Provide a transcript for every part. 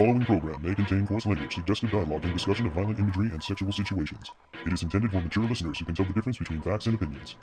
following program may contain coarse language, suggestive dialogue, and discussion of violent imagery and sexual situations. It is intended for mature listeners who can tell the difference between facts and opinions.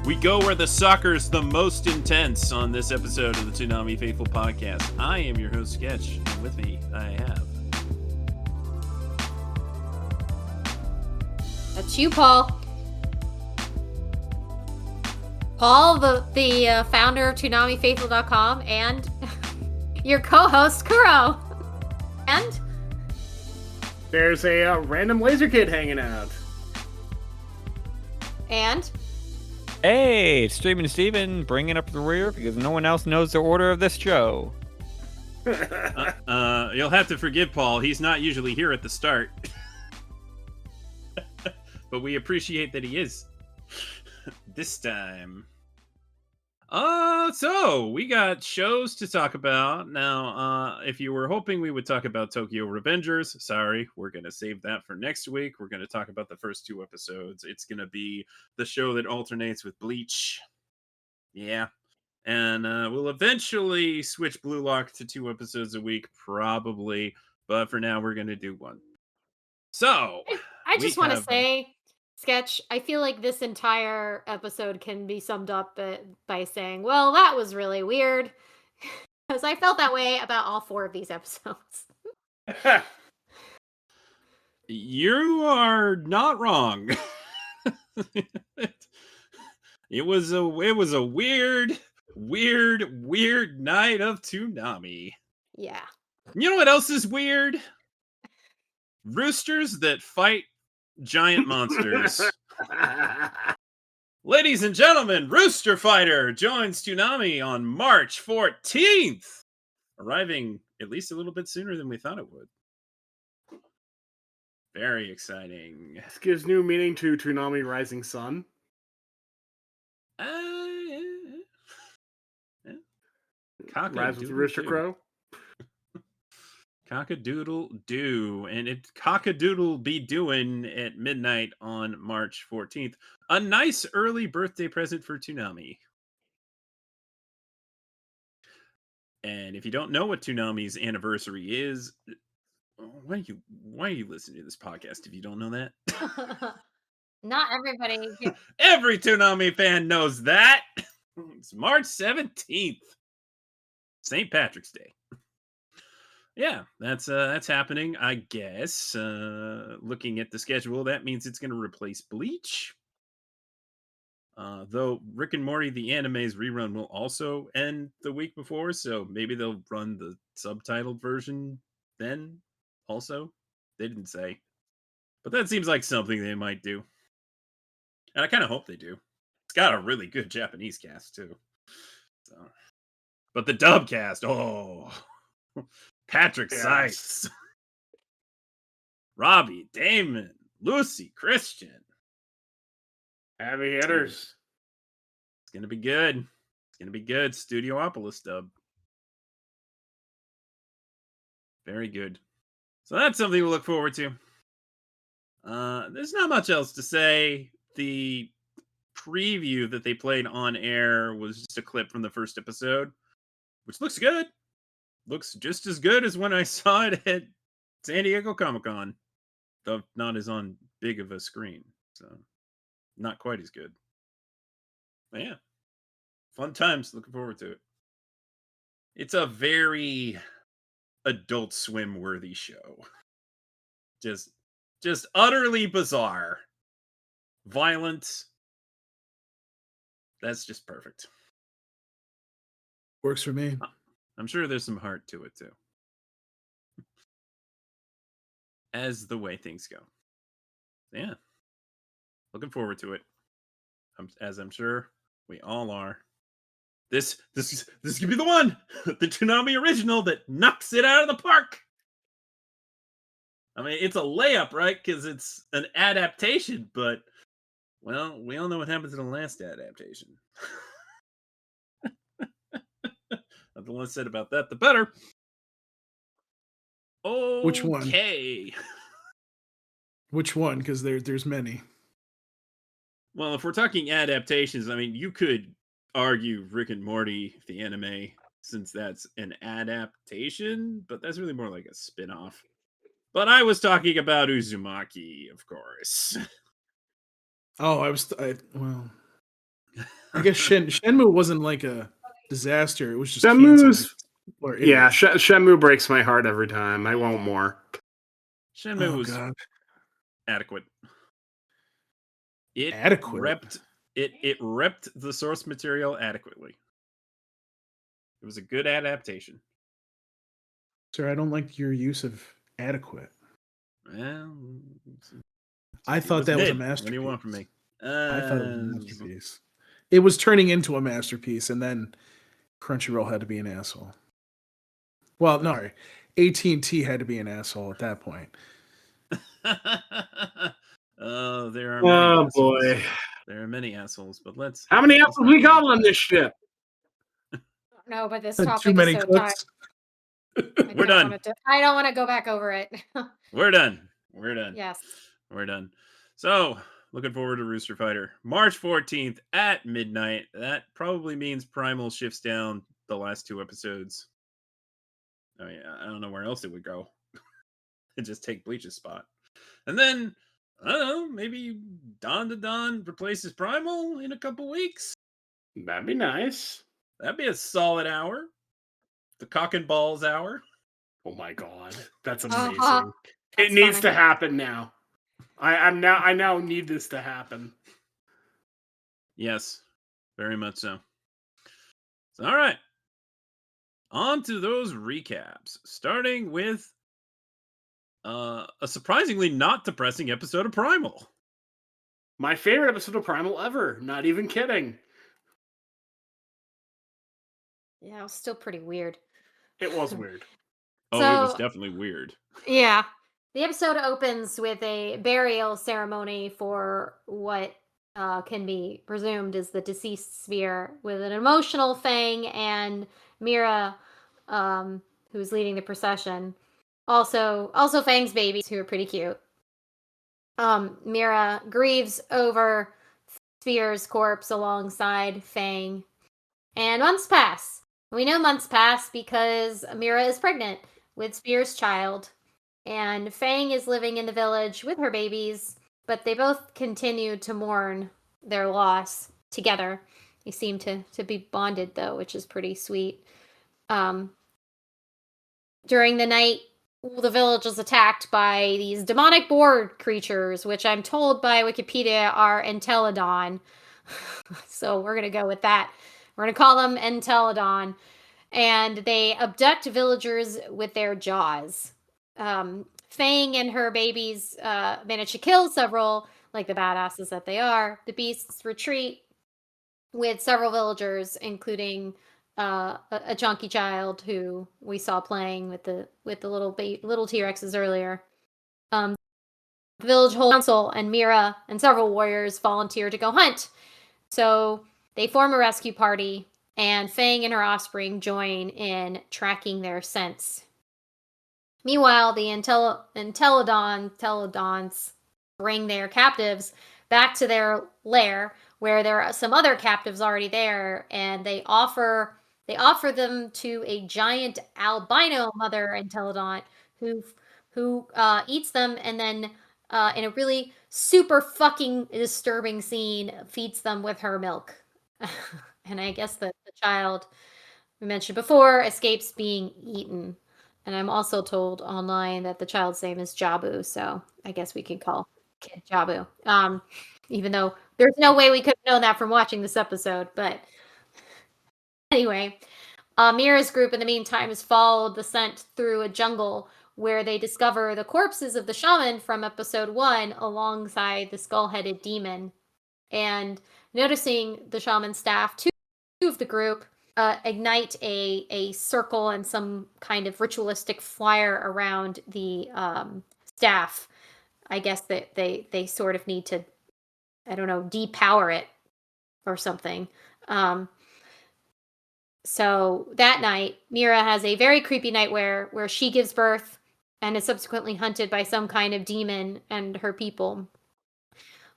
We go where the soccer's the most intense on this episode of the Toonami Faithful Podcast. I am your host, Sketch, and with me I have... That's you, Paul. Paul, the founder of ToonamiFaithful.com, and your co-host, Kuro. And? There's a random laser kid hanging out. And? Hey, it's Streaming Steven bringing up the rear because no one else knows the order of this show. You'll have to forgive Paul. He's not usually here at the start. But we appreciate that he is this time. So we got shows to talk about. Now, if you were hoping we would talk about Tokyo Revengers, sorry, we're going to save that for next week. We're going to talk about the first two episodes. It's going to be the show that alternates with Bleach. Yeah. And we'll eventually switch Blue Lock to 2 episodes a week, probably. But for now, we're going to do one. So, I just want to say, Sketch, I feel like this entire episode can be summed up by saying, well, that was really weird. Because I felt that way about all 4 of these episodes. You are not wrong. It was a weird night of Toonami. Yeah. You know what else is weird? Roosters that fight giant monsters. Ladies and gentlemen, Rooster Fighter joins Toonami on March 14th, arriving at least a little bit sooner than we thought it would. Very exciting. This gives new meaning to Toonami Rising Sun. Rise with the Rooster Crow. Cockadoodle do, and it cockadoodle be doing at midnight on March 14th. A nice early birthday present for Toonami. And if you don't know what Toonami's anniversary is, why are you listening to this podcast if you don't know that? Not everybody. Every Toonami fan knows that. It's March 17th. St. Patrick's Day. Yeah, that's happening, I guess. Looking at the schedule, that means it's going to replace Bleach. Though Rick and Morty, the anime's rerun, will also end the week before, so maybe they'll run the subtitled version then also. They didn't say. But that seems like something they might do. And I kind of hope they do. It's got a really good Japanese cast, too. So. But the dub cast, oh... Patrick Sykes, Robbie, Damon, Lucy, Christian. Heavy hitters. It's going to be good. It's going to be good. Studiopolis dub. Very good. So that's something to look forward to. There's not much else to say. The preview that they played on air was just a clip from the first episode, which looks good. Looks just as good as when I saw it at San Diego Comic-Con. Though not as on big of a screen. So not quite as good. But yeah. Fun times. Looking forward to it. It's a very Adult Swim worthy show. Just utterly bizarre. Violent. That's just perfect. Works for me. I'm sure there's some heart to it, too. As the way things go. Yeah. Looking forward to it. As I'm sure we all are. This could be the one! The Toonami original that knocks it out of the park! I mean, it's a layup, right? Because it's an adaptation, but, well, we all know what happens in the last adaptation. The less said about that, the better. Which one? Okay. Which one? Because there's many. Well, if we're talking adaptations, I mean, you could argue Rick and Morty, the anime, since that's an adaptation, but that's really more like a spin-off. But I was talking about Uzumaki, of course. Oh, well, I guess Shenmue wasn't like a disaster. It was just Shenmue's canceled. yeah, Shenmue breaks my heart every time. I want more. Shenmue Oh, was God. adequate. It Adequate? It repped the source material adequately. It was a good adaptation. Sir, I don't like your use of adequate. Well, I thought that was a mid. masterpiece. What do you want from me? I thought it was a masterpiece. It was turning into a masterpiece, and then Crunchyroll had to be an asshole. Well, no, AT&T had to be an asshole at that point. Oh, there are many assholes. Boy. There are many assholes, but let's... How many apples we got on this ship? No, but this Too topic many is so tight. cooks. We're done. I don't want to go back over it. We're done. We're done. Yes. We're done. So, looking forward to Rooster Fighter. March 14th at midnight. That probably means Primal shifts down the last 2 episodes. I mean, I don't know where else it would go. And just take Bleach's spot. And then, I don't know, maybe Dawn to Dawn replaces Primal in a couple weeks. That'd be nice. That'd be a solid hour. The cock and balls hour. Oh my god, that's amazing! That's It needs funny. to happen now. I now need this to happen. Yes, very much so. All right. On to those recaps, starting with a surprisingly not depressing episode of Primal. My favorite episode of Primal ever. Not even kidding. Yeah, it was still pretty weird. It was weird. Oh, it was So- definitely weird. Yeah. The episode opens with a burial ceremony for what can be presumed is the deceased sphere, with an emotional Fang and Mira, who's leading the procession. Also Fang's babies, who are pretty cute. Mira grieves over Sphere's corpse alongside Fang. And months pass. We know months pass because Mira is pregnant with Sphere's child. And Fang is living in the village with her babies, but they both continue to mourn their loss together. They seem to be bonded, though, which is pretty sweet. During the night, the village is attacked by these demonic board creatures, which I'm told by Wikipedia are Entelodon. So we're going to go with that. We're going to call them Entelodon. And they abduct villagers with their jaws. Fang and her babies manage to kill several, like the badasses that they are. The beasts retreat with several villagers, including a chunky child who we saw playing with the little T-Rexes earlier. The village whole council and Mira and several warriors volunteer to go hunt. So they form a rescue party, and Fang and her offspring join in tracking their scents. Meanwhile, the Entelodons bring their captives back to their lair, where there are some other captives already there, and they offer them to a giant albino mother Entelodon who eats them, and then in a really super fucking disturbing scene feeds them with her milk. And I guess the child we mentioned before escapes being eaten. And I'm also told online that the child's name is Jabu, so I guess we could call kid Jabu. Even though there's no way we could have known that from watching this episode. But anyway, Mira's group in the meantime has followed the scent through a jungle where they discover the corpses of the shaman from episode 1 alongside the skull-headed demon. And noticing the shaman staff, two of the group ignite a circle and some kind of ritualistic fire around the staff. I guess that they sort of need to, I don't know, depower it or something. So that night, Mira has a very creepy night where she gives birth and is subsequently hunted by some kind of demon and her people.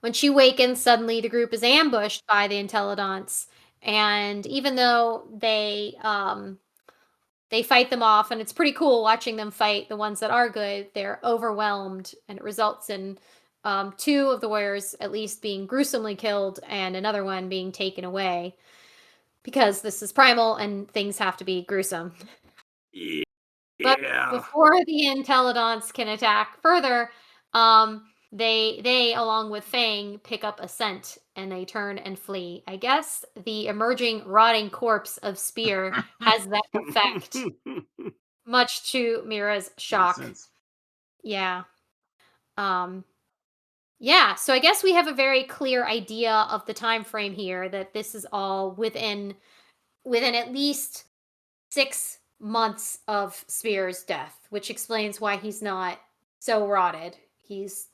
When she wakens, suddenly the group is ambushed by the Intelligence, and even though they fight them off, and it's pretty cool watching them fight the ones that are good, they're overwhelmed, and it results in two of the warriors at least being gruesomely killed and another one being taken away because this is Primal and things have to be gruesome. Yeah. But before the Intelligence can attack further, they along with Fang pick up a scent and they turn and flee. I guess the emerging rotting corpse of Spear has that effect, much to Mira's shock. Makes sense. Yeah. Yeah, so I guess we have a very clear idea of the time frame here, that this is all within at least 6 months of Spear's death, which explains why he's not so rotted. He's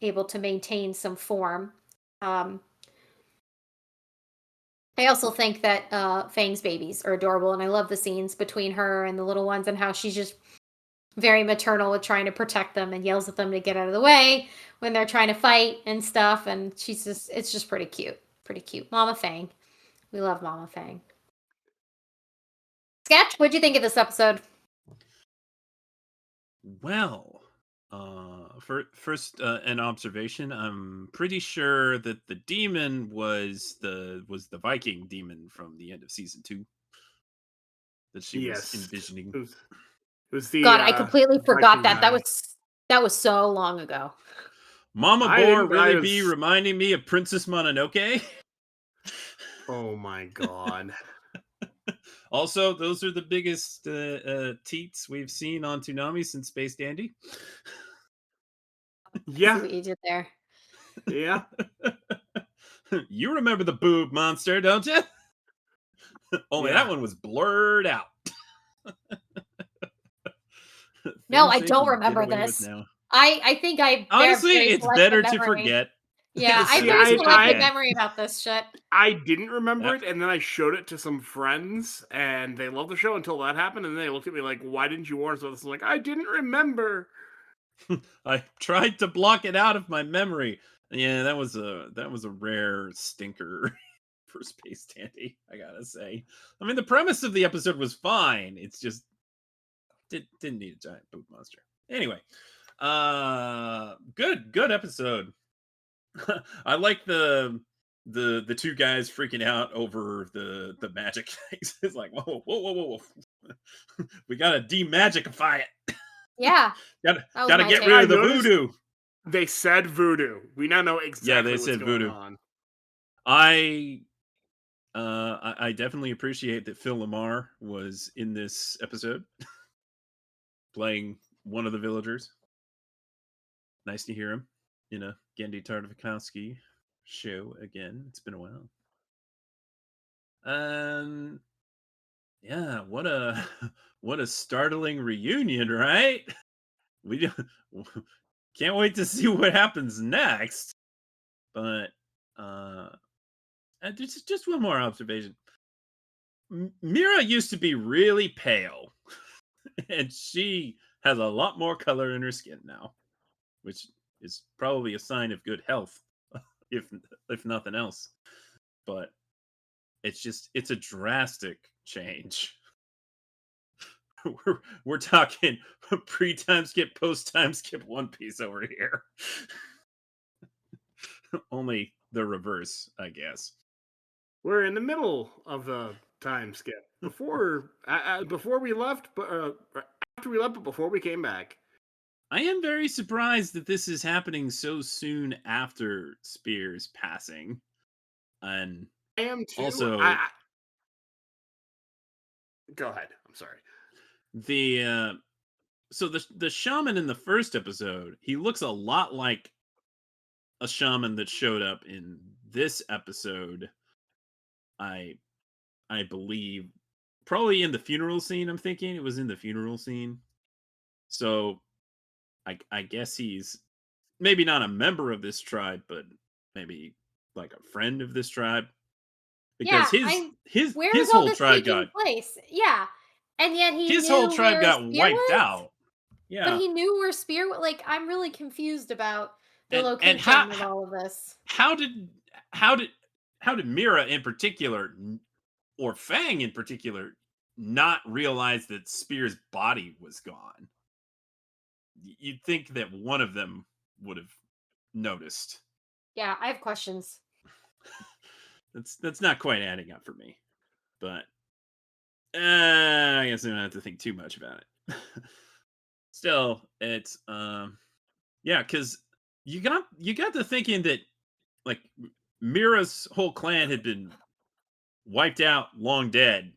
able to maintain some form. I also think that Fang's babies are adorable, and I love the scenes between her and the little ones and how she's just very maternal with trying to protect them and yells at them to get out of the way when they're trying to fight and stuff. And it's just pretty cute. Pretty cute. Mama Fang. We love Mama Fang. Sketch, what'd you think of this episode? Well, first, an observation. I'm pretty sure that the demon was the Viking demon from the end of season 2 that she was envisioning. It was the God, I completely forgot Viking that. guy. That was so long ago. Mama I Boar didn't- really I be was- reminding me of Princess Mononoke. Oh my god. Also, those are the biggest teats we've seen on Toonami since Space Dandy. See Yeah. what you did there. Yeah. You remember the boob monster, don't you? Only Yeah. that one was blurred out. No, Things I they don't can get remember away with this. now. I think I Honestly, very it's selective better to memory. forget. Yeah, It's I have See, very I- selective I- memory about this shit. I didn't remember Yep. it, and then I showed it to some friends, and they loved the show until that happened, and they looked at me like, "Why didn't you warn us about this?" I'm like, "I didn't remember." I tried to block it out of my memory. Yeah, that was a rare stinker for Space Dandy, I gotta say. I mean, the premise of the episode was fine. It's just didn't need a giant boob monster. Anyway, good episode. I like the two guys freaking out over the magic things. It's like, whoa. We gotta demagicify it. Yeah. gotta That was gotta my get take. rid I of the noticed- voodoo. They said voodoo. We now know exactly they what's said going voodoo. on. I definitely appreciate that Phil Lamar was in this episode, playing one of the villagers. Nice to hear him in a Gendy Tartakovsky show again. It's been a while. Yeah, what a what a startling reunion, right? We can't wait to see what happens next. But just one more observation. Mira used to be really pale, and she has a lot more color in her skin now, which is probably a sign of good health, if nothing else. But it's a drastic change. we're talking pre-time skip, post-time skip One Piece over here. Only the reverse, I guess. We're in the middle of the time skip before we left, but after we left, but before we came back. I am very surprised that this is happening so soon after Spears' passing, and I am too. also Go ahead. I'm sorry. So the shaman in the first episode, he looks a lot like a shaman that showed up in this episode. I believe probably in the funeral scene. I'm thinking it was in the funeral scene. So I guess he's maybe not a member of this tribe, but maybe like a friend of this tribe. Because where his is all whole this tribe taking place? Yeah, and yet he his knew whole tribe where got Spear wiped was? out. Yeah, But he knew where Spear was. Like, I'm really confused about the and location of all of this. how did how did how did Mira in particular or Fang in particular not realize that Spear's body was gone? You'd think that one of them would have noticed. Yeah, I have questions. That's not quite adding up for me, but I guess I don't have to think too much about it. Still, it's yeah, because you got to thinking that like Mira's whole clan had been wiped out, long dead,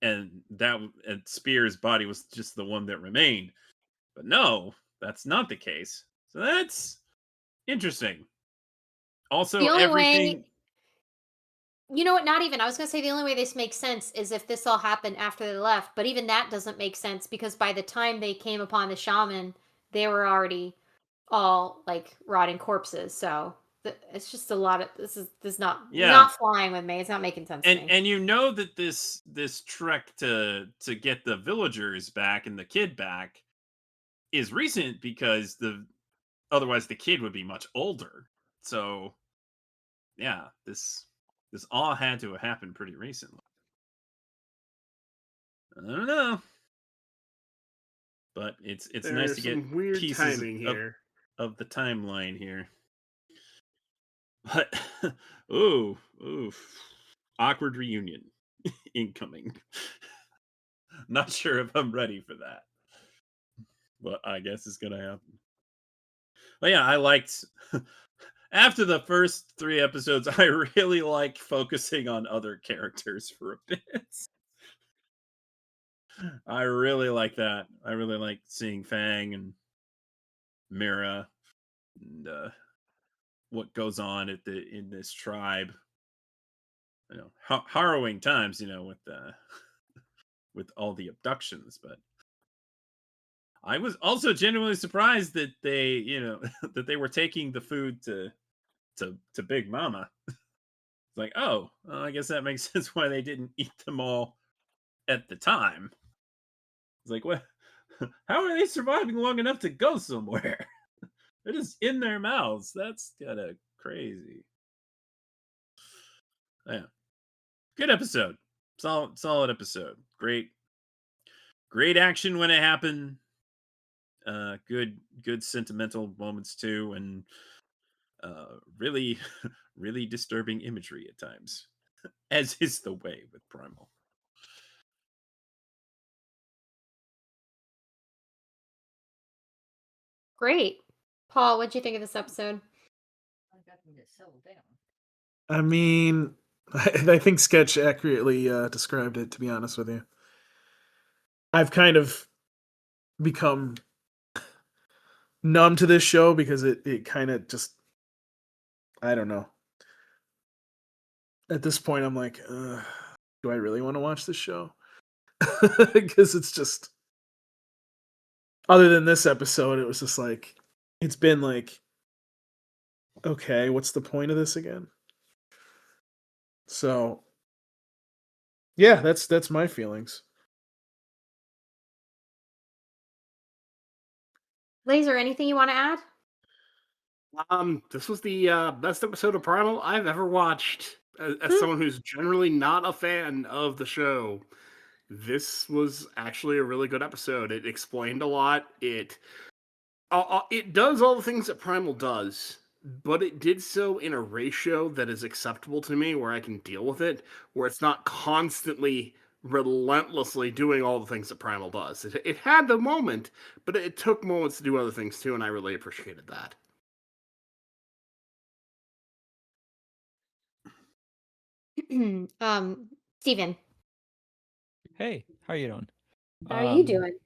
and and Spear's body was just the one that remained. But no, that's not the case. So that's interesting. Also, The only everything. way, you know what? Not even. I was gonna say the only way this makes sense is if this all happened after they left. But even that doesn't make sense because by the time they came upon the shaman, they were already all like rotting corpses. So it's just a lot of this is not flying with me. It's not making sense to me. And you know that this trek to get the villagers back and the kid back is recent because otherwise the kid would be much older. So yeah, this all had to have happened pretty recently. I don't know, but it's nice to get weird pieces timing here of the timeline here. But ooh, awkward reunion incoming. Not sure if I'm ready for that, but I guess it's gonna happen. But yeah, I liked after the first 3 episodes. I really like focusing on other characters for a bit. I really like that. I really like seeing Fang and Mira and what goes on in this tribe. You know, harrowing times. You know, with all the abductions, but I was also genuinely surprised that they, that they were taking the food to Big Mama. It's like, oh, well, I guess that makes sense why they didn't eat them all at the time. It's like, what? How are they surviving long enough to go somewhere? They're just in their mouths. That's kind of crazy. Yeah, good episode. Solid episode. Great action when it happened. Good sentimental moments too, and really really disturbing imagery at times, as is the way with Primal. Great. Paul, what'd you think of this episode? I mean, I think Sketch accurately described it, to be honest with you. I've kind of become numb to this show because it kind of just, I don't know. At this point, I'm like, do I really want to watch this show? Because it's just, other than this episode, it was just like, it's been like, okay, what's the point of this again? So, yeah, that's my feelings. Laser, anything you want to add? This was the best episode of Primal I've ever watched. As someone who's generally not a fan of the show, this was actually a really good episode. It explained a lot. It does all the things that Primal does, but it did so in a ratio that is acceptable to me, where I can deal with it, where it's not constantly, relentlessly doing all the things that Primal does. It had the moment, but it took moments to do other things too, and I really appreciated that. Steven. Hey, how are you doing? How are you doing?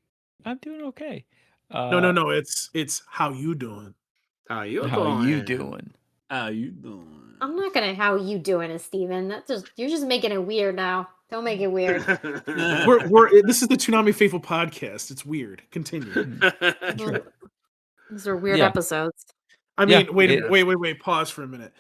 I'm doing okay. No. It's how you doing? How you doing? How you doing? I'm not gonna how you doing it, Steven. You're just making it weird now. Don't make it weird. We're this is the Toonami Faithful podcast. It's weird. Continue. These are weird Yeah. episodes. I Yeah, mean, wait a it- minute, wait. Pause for a minute.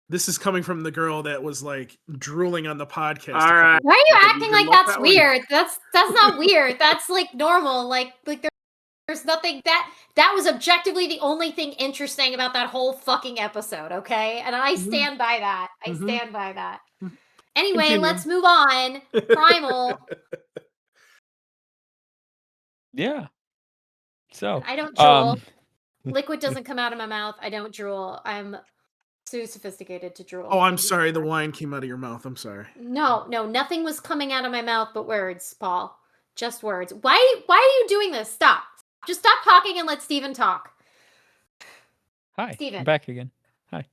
This is coming from the girl that was like drooling on the podcast. All right. Why are you Did acting you like look that's that way? weird? That's not weird. That's like normal. Like there's nothing that was objectively the only thing interesting about that whole fucking episode, okay? And I Mhm. stand by that. I Mhm. stand by that. Mhm. Anyway, Continue. let's move on. Primal. yeah. So I don't drool. um, Liquid doesn't come out of my mouth. I don't drool. I'm too sophisticated to drool. Oh, I'm sorry. The wine came out of your mouth. I'm sorry. No, nothing was coming out of my mouth but words, Paul. Just words. Why are you doing this? Stop. Just stop talking and let Steven talk. hi, Steven. I'm back again. Hi.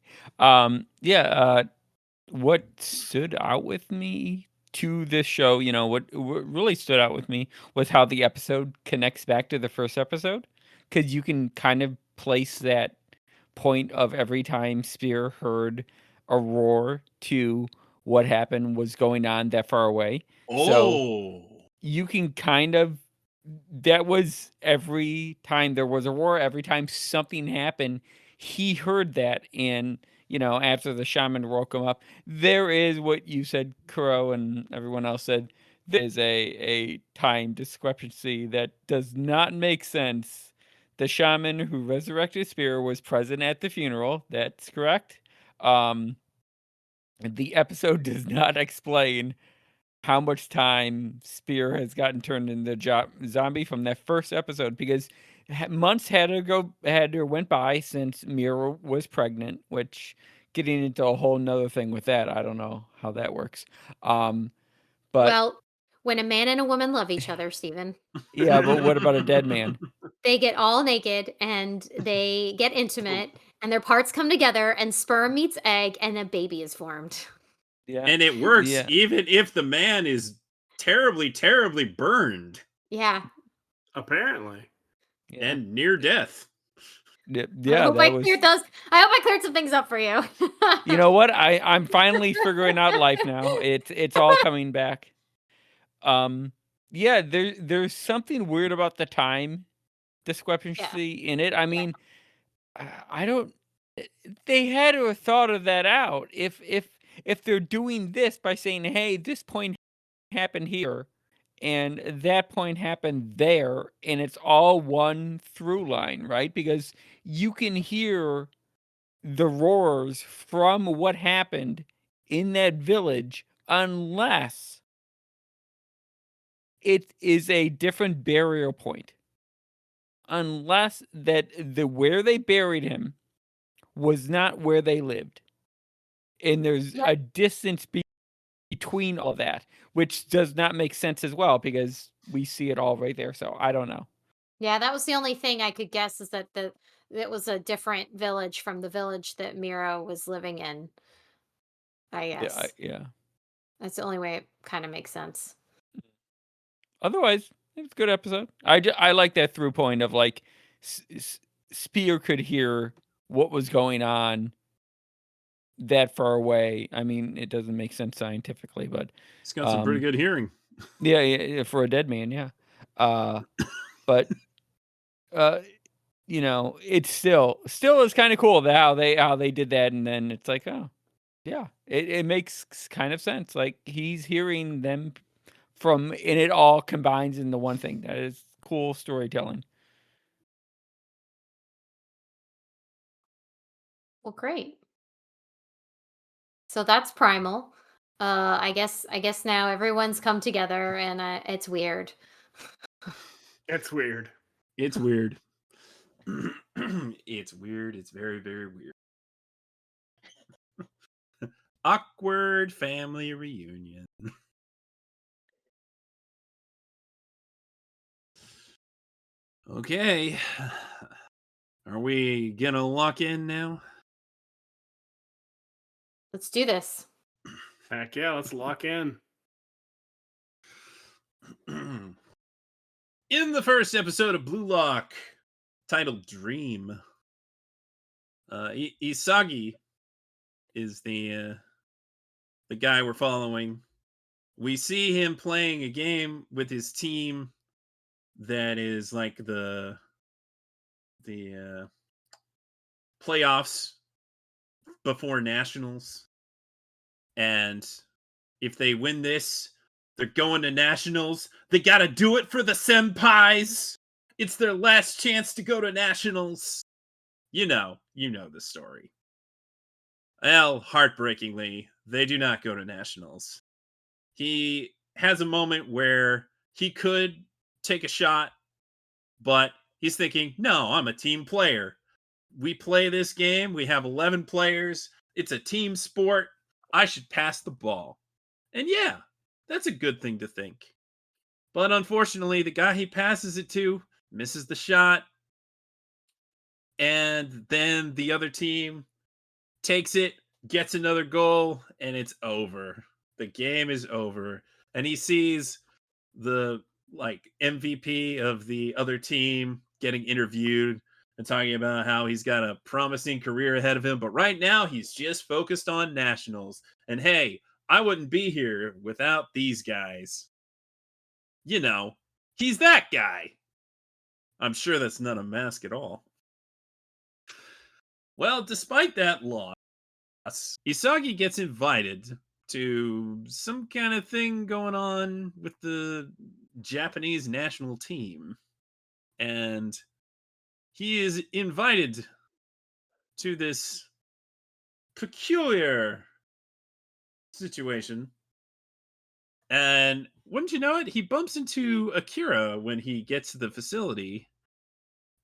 What stood out with me to this show, what really stood out with me was how the episode connects back to the first episode, because you can kind of place that point of every time Spear heard a roar to what happened was going on that far away. So you can kind of, that was every time there was a roar, every time something happened, he heard that. And, after the shaman woke him up, there is what you said, Kuro, and everyone else said, there is a time discrepancy that does not make sense. The shaman who resurrected Spear was present at the funeral. That's correct. The episode does not explain how much time Spear has gotten turned into zombie from that first episode, because months had to went by since Mira was pregnant, which getting into a whole nother thing with that, I don't know how that works. But Well, when a man and a woman love each other, Steven, yeah, but what about a dead man? they get all naked and they get intimate and their parts come together and sperm meets egg and a baby is formed. Yeah. And it works Yeah. even if the man is terribly, terribly burned Yeah. Apparently. Yeah. and near death. Yeah, I hope that I was. cleared those. I hope I cleared some things up for you. You know what? I'm finally figuring out life now. It's all coming back. Yeah, there's something weird about the time discrepancy in it. I mean, I don't. They had to have thought of that out. If they're doing this by saying, "Hey, this point happened here, and that point happened there," and it's all one through line, right? Because you can hear the roars from what happened in that village, unless it is a different burial point. Unless that where they buried him was not where they lived. And there's a distance between all that, which does not make sense as well, because we see it all right there. So I don't know. Yeah, that was the only thing I could guess, is that it was a different village from the village that Miro was living in. I guess. Yeah. That's the only way it kind of makes sense. Otherwise, it's a good episode. I like that through point of like Spear could hear what was going on that far away. I mean, it doesn't make sense scientifically, but He's got some pretty good hearing. yeah, for a dead man, yeah. But it's still is kind of cool that how they did that, and then it's like, oh, yeah, it makes kind of sense. Like he's hearing them from, and it all combines into one thing. That is cool storytelling. Well, great. So that's Primal. I guess now everyone's come together and it's weird. It's weird. It's weird. It's weird. It's very, very weird. Awkward family reunion. Okay. Are we gonna lock in now? Let's do this. Heck yeah, let's lock in. In the first episode of Blue Lock, titled Dream, Isagi is the guy we're following. We see him playing a game with his team that is like the playoffs before nationals, and if they win this, they're going to nationals. They got to do it for the senpais. It's their last chance to go to nationals. You know the story. Well, heartbreakingly, they do not go to nationals. He has a moment where he could take a shot, but he's thinking, no, I'm a team player. We play this game. We have 11 players. It's a team sport. I should pass the ball. And yeah, that's a good thing to think. But unfortunately, the guy he passes it to misses the shot. And then the other team takes it, gets another goal, and it's over. The game is over. And he sees the MVP of the other team getting interviewed and talking about how he's got a promising career ahead of him, but right now he's just focused on nationals. And hey, I wouldn't be here without these guys. He's that guy. I'm sure that's not a mask at all. Well, despite that loss, Isagi gets invited to some kind of thing going on with the Japanese national team. And he is invited to this peculiar situation. And wouldn't you know it, he bumps into Akira when he gets to the facility.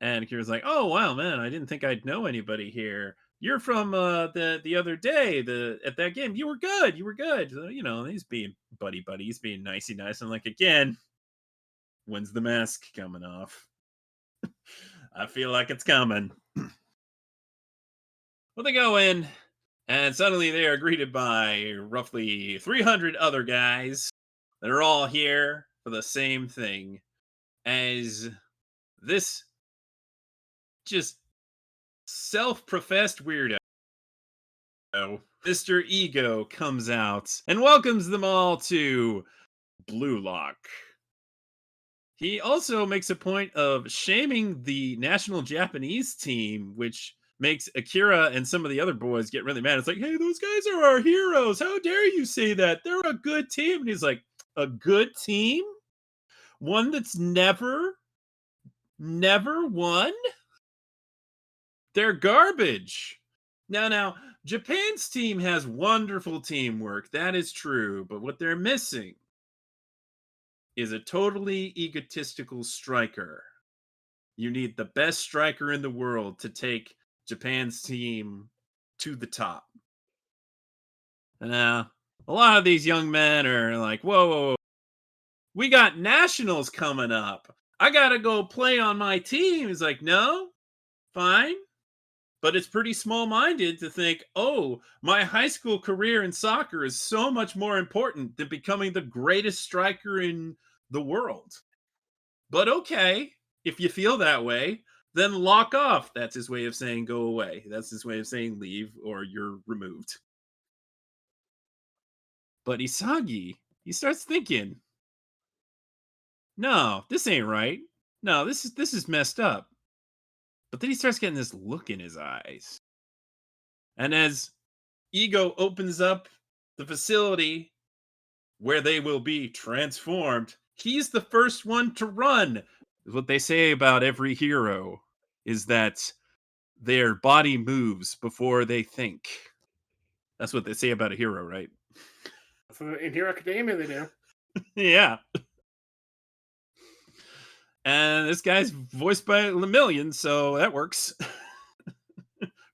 And Akira's like, oh, wow, man, I didn't think I'd know anybody here. You're from the other day at that game. You were good. So, he's being buddy. He's being nicey nice. And again, when's the mask coming off? I feel like it's coming. Well, they go in, and suddenly they are greeted by roughly 300 other guys that are all here for the same thing as this just self-professed weirdo, Mr. Ego, comes out and welcomes them all to Blue Lock. He also makes a point of shaming the national Japanese team, which makes Akira and some of the other boys get really mad. It's like, hey, those guys are our heroes. How dare you say that? They're a good team. And he's like, a good team? One that's never won? They're garbage. Now, Japan's team has wonderful teamwork. That is true. But what they're missing is a totally egotistical striker. You need the best striker in the world to take Japan's team to the top. Now, a lot of these young men are like, whoa, we got nationals coming up. I got to go play on my team. He's like, no, fine. But it's pretty small-minded to think, oh, my high school career in soccer is so much more important than becoming the greatest striker in the world. But okay, if you feel that way, then lock off. That's his way of saying go away. That's his way of saying leave or you're removed. But Isagi, he starts thinking, no, this ain't right. No, this is messed up. But then he starts getting this look in his eyes. And as Ego opens up the facility where they will be transformed, he's the first one to run. What they say about every hero is that their body moves before they think. That's what they say about a hero, right? In Hero Academia, they do. Yeah. And this guy's voiced by Lemillion, so that works.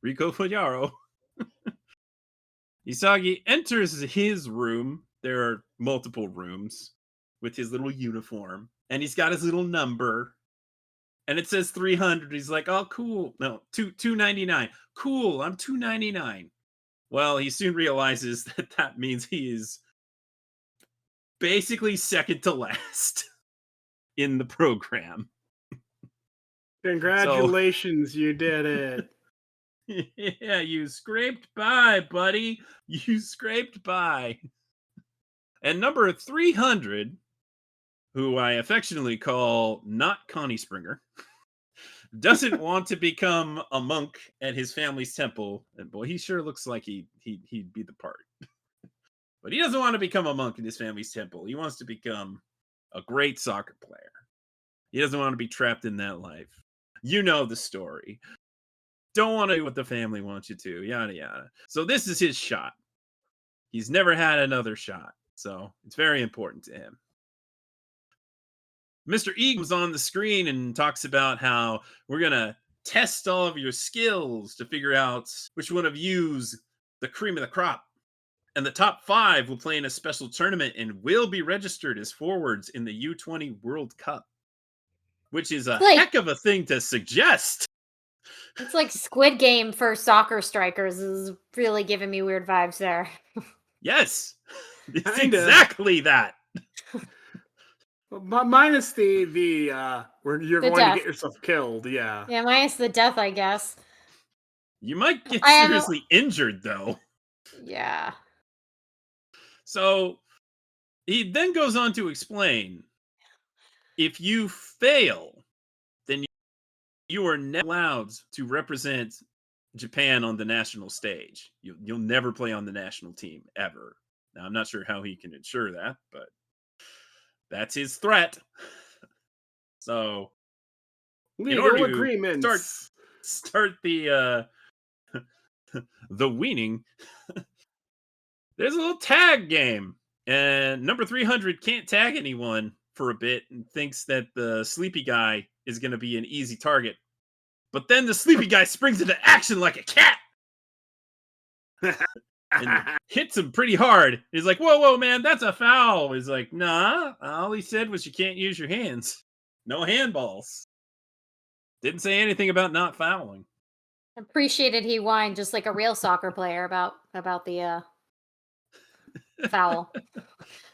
Rico Fujaro. Isagi enters his room. There are multiple rooms with his little uniform. And he's got his little number. And it says 300. He's like, oh, cool. No, 299. Cool, I'm 299. Well, he soon realizes that means he is basically second to last in the program. Congratulations, you did it. Yeah, you scraped by, buddy. You scraped by. And number 300, who I affectionately call not Connie Springer, doesn't want to become a monk at his family's temple. And boy, he sure looks like he'd be the part. But he doesn't want to become a monk in his family's temple. He wants to become a great soccer player. He doesn't want to be trapped in that life. You know the story. Don't want to do what the family wants you to, yada, yada. So this is his shot. He's never had another shot. So it's very important to him. Mr. E comes on the screen and talks about how we're going to test all of your skills to figure out which one of you's the cream of the crop. And the top 5 will play in a special tournament and will be registered as forwards in the U20 World Cup, which is a heck of a thing to suggest. It's like Squid Game for soccer strikers. Is really giving me weird vibes there. Yes, it's exactly that. Minus the where you're going to get yourself killed. Yeah, minus the death, I guess. You might get seriously injured, though. Yeah. So he then goes on to explain, if you fail, then you are never allowed to represent Japan on the national stage. You'll never play on the national team, ever. Now, I'm not sure how he can ensure that, but that's his threat. So, in order to start the the weaning, there's a little tag game, and number 300 can't tag anyone for a bit and thinks that the sleepy guy is going to be an easy target. But then the sleepy guy springs into action like a cat and hits him pretty hard. He's like, whoa, man, that's a foul. He's like, nah, all he said was you can't use your hands. No handballs. Didn't say anything about not fouling. Appreciated he whined just like a real soccer player about the foul.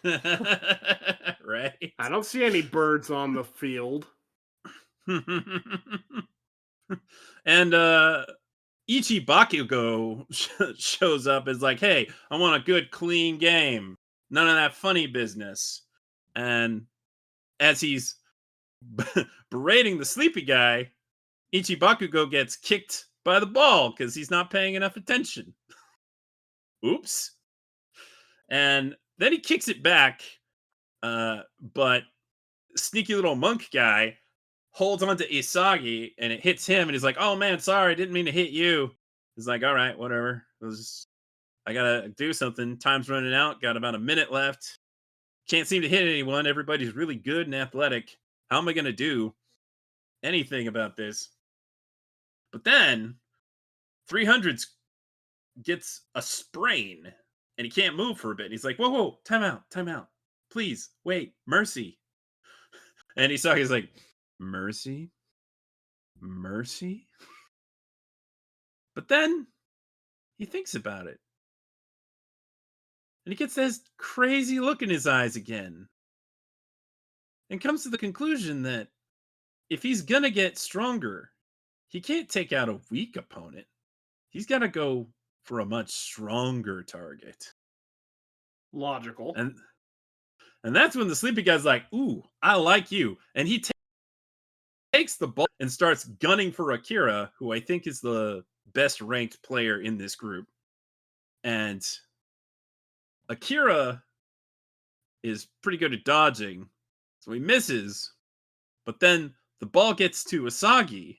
Right. I don't see any birds on the field. And Ichi Bakugo shows up as like, hey, I want a good, clean game. None of that funny business. And as he's berating the sleepy guy, Ichi Bakugo gets kicked by the ball because he's not paying enough attention. Oops. And then he kicks it back, but sneaky little monk guy holds onto Isagi and it hits him and he's like, oh man, sorry, didn't mean to hit you. He's like, all right, whatever. I gotta do something. Time's running out. Got about a minute left. Can't seem to hit anyone. Everybody's really good and athletic. How am I gonna do anything about this? But then 300 gets a sprain and he can't move for a bit. He's like, whoa, time out. Please, wait, mercy. And Isagi's like, mercy? But then he thinks about it. And he gets this crazy look in his eyes again. And comes to the conclusion that if he's gonna get stronger, he can't take out a weak opponent. He's gotta go for a much stronger target. Logical. And that's when the sleepy guy's like, ooh, I like you. And he takes the ball and starts gunning for Akira, who I think is the best ranked player in this group. And Akira is pretty good at dodging, so he misses. But then the ball gets to Isagi,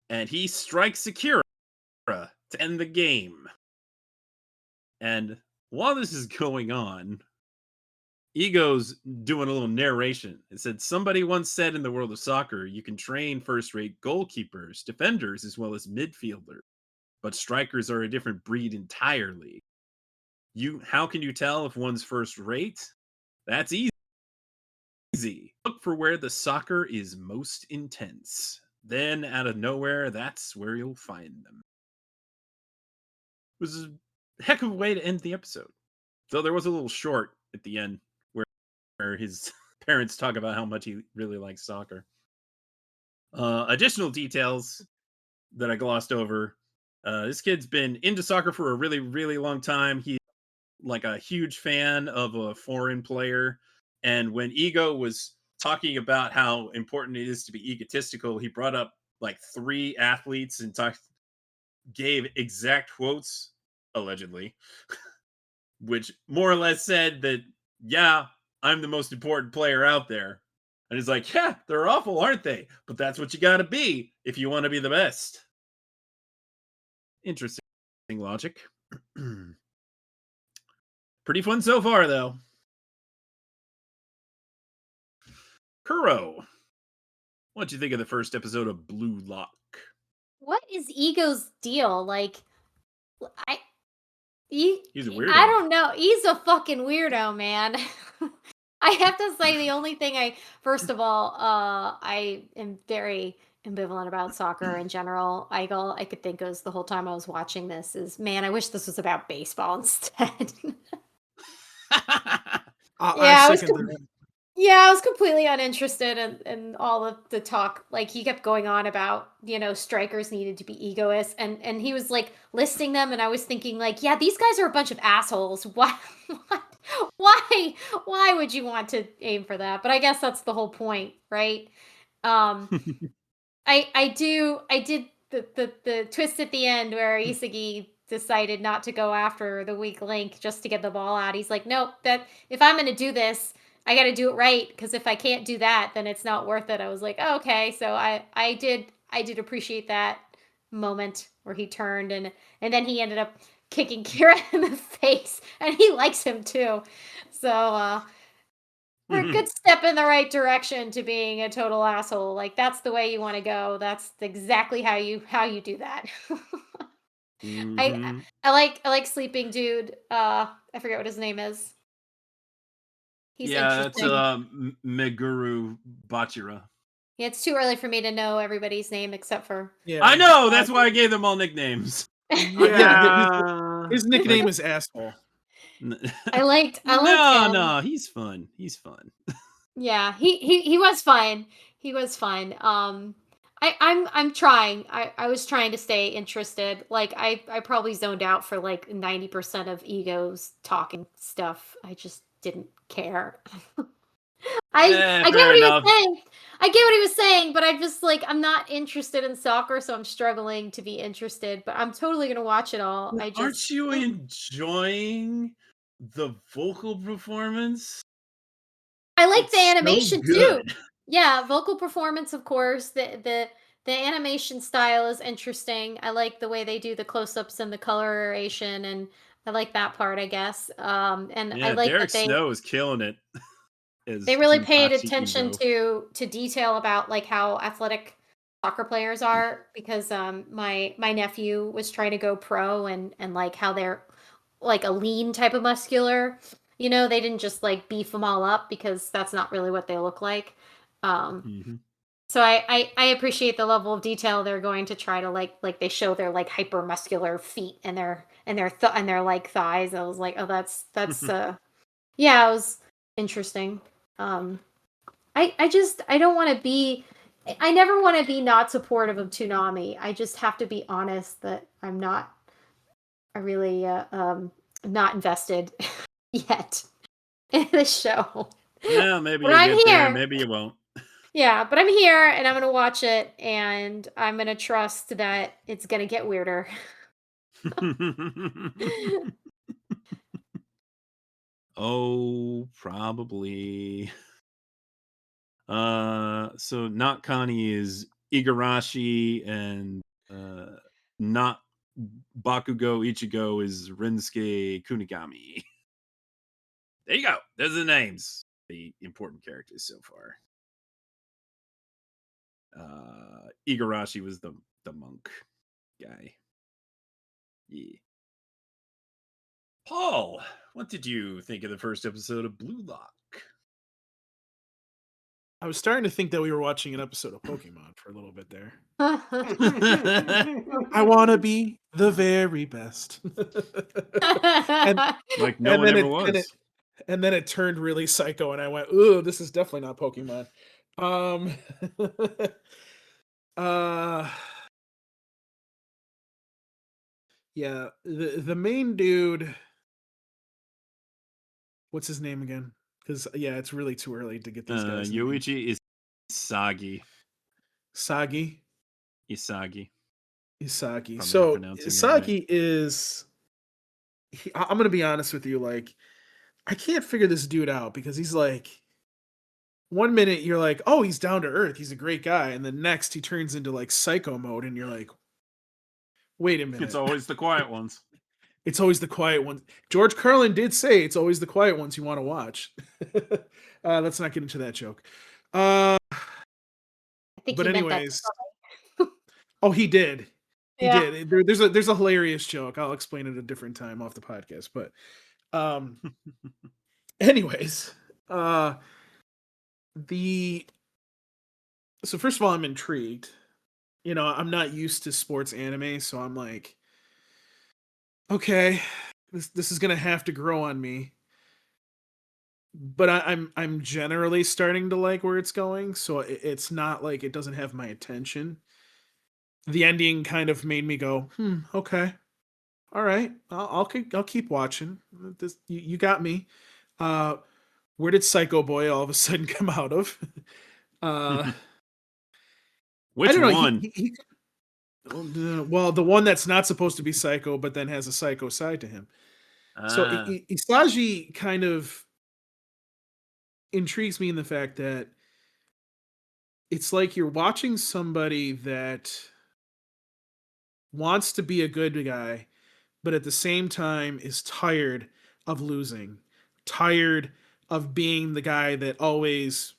and he strikes Akira to end the game. And while this is going on, Ego's doing a little narration. It said, somebody once said in the world of soccer, you can train first-rate goalkeepers, defenders, as well as midfielders. But strikers are a different breed entirely. How can you tell if one's first-rate? That's easy. Look for where the soccer is most intense. Then, out of nowhere, that's where you'll find them. It was a heck of a way to end the episode. So there was a little short at the end where his parents talk about how much he really likes soccer. Additional details that I glossed over. This kid's been into soccer for a really, really long time. He's like a huge fan of a foreign player. And when Ego was talking about how important it is to be egotistical, he brought up like 3 athletes and gave exact quotes, allegedly, which more or less said that, yeah, I'm the most important player out there. And it's like, yeah, they're awful, aren't they? But that's what you got to be if you want to be the best. Interesting logic. Pretty fun so far, though. Kuro, what'd you think of the first episode of Blue Lock? What is Ego's deal? Like, He's a weirdo. I don't know. He's a fucking weirdo, man. I have to say, the only thing first of all, I am very ambivalent about soccer in general. All I could think of the whole time I was watching this is, man, I wish this was about baseball instead. I second that. Yeah, I was completely uninterested in all of the talk. Like, he kept going on about, strikers needed to be egoists, and he was like listing them, and I was thinking, like, yeah, these guys are a bunch of assholes. Why would you want to aim for that? But I guess that's the whole point, right? I did the twist at the end where Isagi decided not to go after the weak link just to get the ball out. He's like, nope, that if I'm gonna do this, I got to do it right, because if I can't do that, then it's not worth it. I was like, oh, okay. So I did appreciate that moment where he turned and then he ended up kicking Kira in the face, and he likes him too. So we're a good step in the right direction to being a total asshole. Like, that's the way you want to go. That's exactly how you do that. I like Sleeping Dude. I forget what his name is. He's that's interesting. Meguru Bachira. Yeah, it's too early for me to know everybody's name except for. Yeah, I know. That's why I gave them all nicknames. His nickname is asshole. I liked him. No, he's fun. He's fun. Yeah, he was fine. He was fun. I'm trying. I was trying to stay interested. Like, I probably zoned out for like 90% of Ego's talking stuff. I just didn't care. I get what he was saying. I get what he was saying, but I just, like, I'm not interested in soccer, so I'm struggling to be interested. But I'm totally gonna watch it all. Aren't you enjoying the vocal performance? I like the animation too. Good. Yeah, vocal performance, of course. The animation style is interesting. I like the way they do the close-ups and the coloration, and I like that part, I guess. And I like Derek that Snow is killing it. they really paid attention to detail about, like, how athletic soccer players are, because my nephew was trying to go pro, and like how they're like a lean type of muscular. They didn't just like beef them all up, because that's not really what they look like. So I appreciate the level of detail they're going to try to like they show their like hyper muscular feet and their like thighs. I was like, oh, that's yeah, it was interesting. I don't want to be. I never want to be not supportive of Toonami. I just have to be honest that I'm not. I really not invested yet in the show. Yeah, maybe but you'll I'm get here. there. Maybe you won't. Yeah, but I'm here and I'm gonna watch it, and I'm gonna trust that it's gonna get weirder. Oh, probably. So not Connie is Igarashi, and not Bakugo Ichigo is Rensuke Kunigami. There you go. There's the names. The important characters so far. Igarashi was the monk guy. Yeah. Paul, what did you think of the first episode of Blue Lock? I was starting to think that we were watching an episode of Pokemon for a little bit there. I want to be the very best. Like no one ever was. And then it turned really psycho, and I went, "Ooh, this is definitely not Pokemon." Yeah, the main dude. What's his name again? Because it's really too early to get these guys. Yoichi is Sagi. Sagi. Isagi. Isagi. Probably So not pronouncing that right. Isagi is. I'm gonna be honest with you. Like, I can't figure this dude out because he's like, one minute you're like, oh, he's down to earth, he's a great guy, and the next he turns into like psycho mode, and you're like, wait a minute. It's always the quiet ones. It's always the quiet ones. George Carlin did say it's always the quiet ones you want to watch. Let's not get into that joke. I think But he meant that anyways, to oh, he did. He Yeah. did. There's a hilarious joke. I'll explain it a different time off the podcast. But, anyways, so first of all, I'm intrigued. You know, I'm not used to sports anime, so I'm like, okay, this is gonna have to grow on me. But I'm generally starting to like where it's going, so it's not like it doesn't have my attention. The ending kind of made me go, okay, all right, I'll keep watching. This you got me. Where did Psycho Boy all of a sudden come out of? Which I don't know. one? Well, the one that's not supposed to be psycho, but then has a psycho side to him. So Isagi kind of intrigues me in the fact that it's like you're watching somebody that wants to be a good guy, but at the same time is tired of losing, tired of being the guy that always,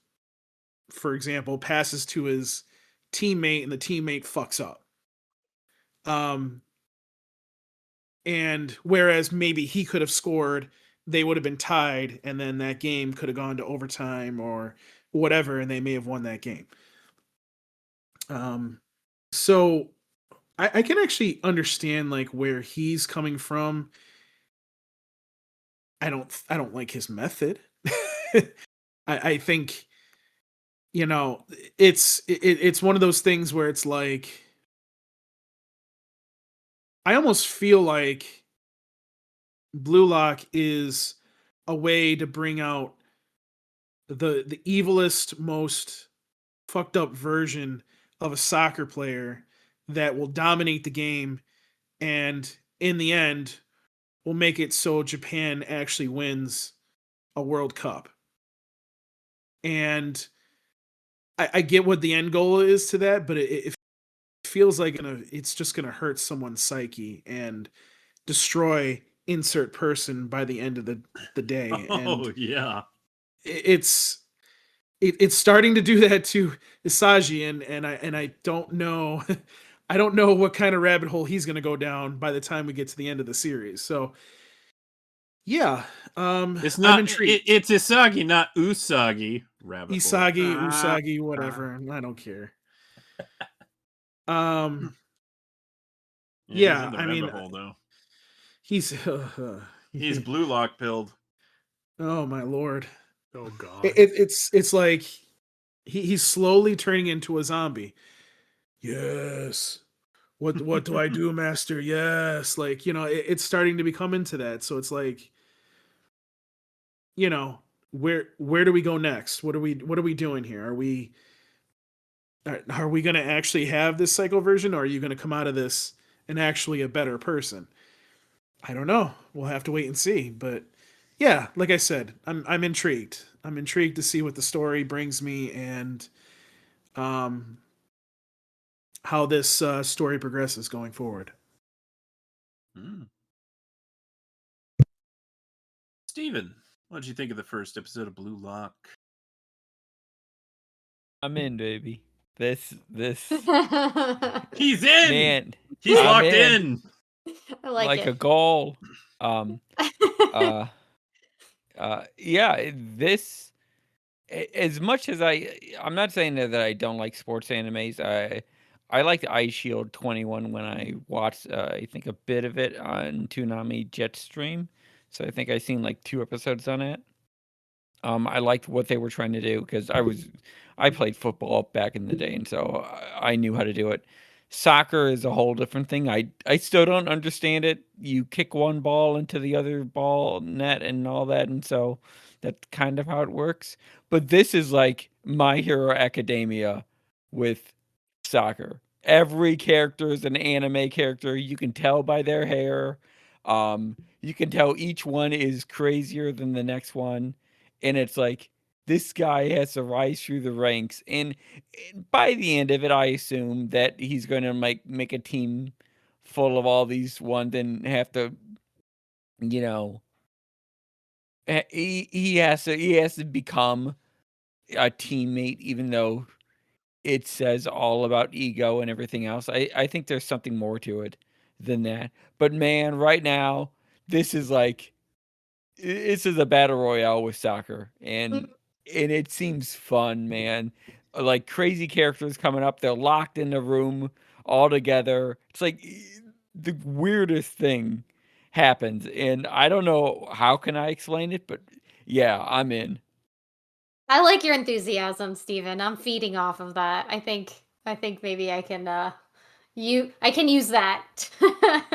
for example, passes to his teammate and the teammate fucks up. And whereas maybe he could have scored, they would have been tied, and then that game could have gone to overtime or whatever, and they may have won that game. So I can actually understand like where he's coming from. I don't like his method. I think, you know, it's one of those things where it's like, I almost feel like Blue Lock is a way to bring out the evilest, most fucked up version of a soccer player that will dominate the game, and in the end will make it so Japan actually wins a World Cup. And I get what the end goal is to that, but it feels like it's just gonna hurt someone's psyche and destroy insert person by the end of the day. Oh, And yeah. it's starting to do that to Isagi, and I don't know I don't know what kind of rabbit hole he's gonna go down by the time we get to the end of the series. So yeah, It's I'm not. intrigued. It's Isagi, not Usagi. Rabbit Isagi, hole. Usagi, whatever. I don't care. He's Yeah, in the I mean, rabbit hole though. he's He's blue lock pilled. oh my lord. Oh god. It's like he's slowly turning into a zombie. Yes. What do I do, master? Yes. Like, you know, it's starting to become into that. So it's like, you know, where do we go next? What are we doing here? Are we going to actually have this psycho version, or are you going to come out of this and actually a better person? I don't know. We'll have to wait and see. But yeah, like I said, I'm intrigued. I'm intrigued to see what the story brings me, and how this story progresses going forward. Steven, what did you think of the first episode of Blue Lock? I'm in, baby. This He's in. man, He's I'm locked in. I like a it. goal. Yeah, this, as much as I'm not saying that I don't like sports animes. I liked Ice Shield 21 when I watched I think a bit of it on Toonami Jetstream. So I think I seen like 2 episodes on it. I liked what they were trying to do because I played football back in the day, and so I knew how to do it. Soccer is a whole different thing. I still don't understand it. You kick one ball into the other ball net and all that, and so that's kind of how it works. But this is like My Hero Academia with soccer. every character is an anime character. You can tell by their hair. You can tell each one is crazier than the next one. And it's like, this guy has to rise through the ranks. And by the end of it, I assume that he's going to make a team full of all these ones and have to, you know, he has to become a teammate, even though it says all about ego and everything else. I think there's something more to it than that. But man, right now, this is like this is a battle royale with soccer, and it seems fun, man. Like crazy characters coming up, they're locked in a room all together. It's like the weirdest thing happens, and I don't know how can I explain it, but yeah, I'm in. I like your enthusiasm, Steven. I'm feeding off of that. I think maybe I can I can use that.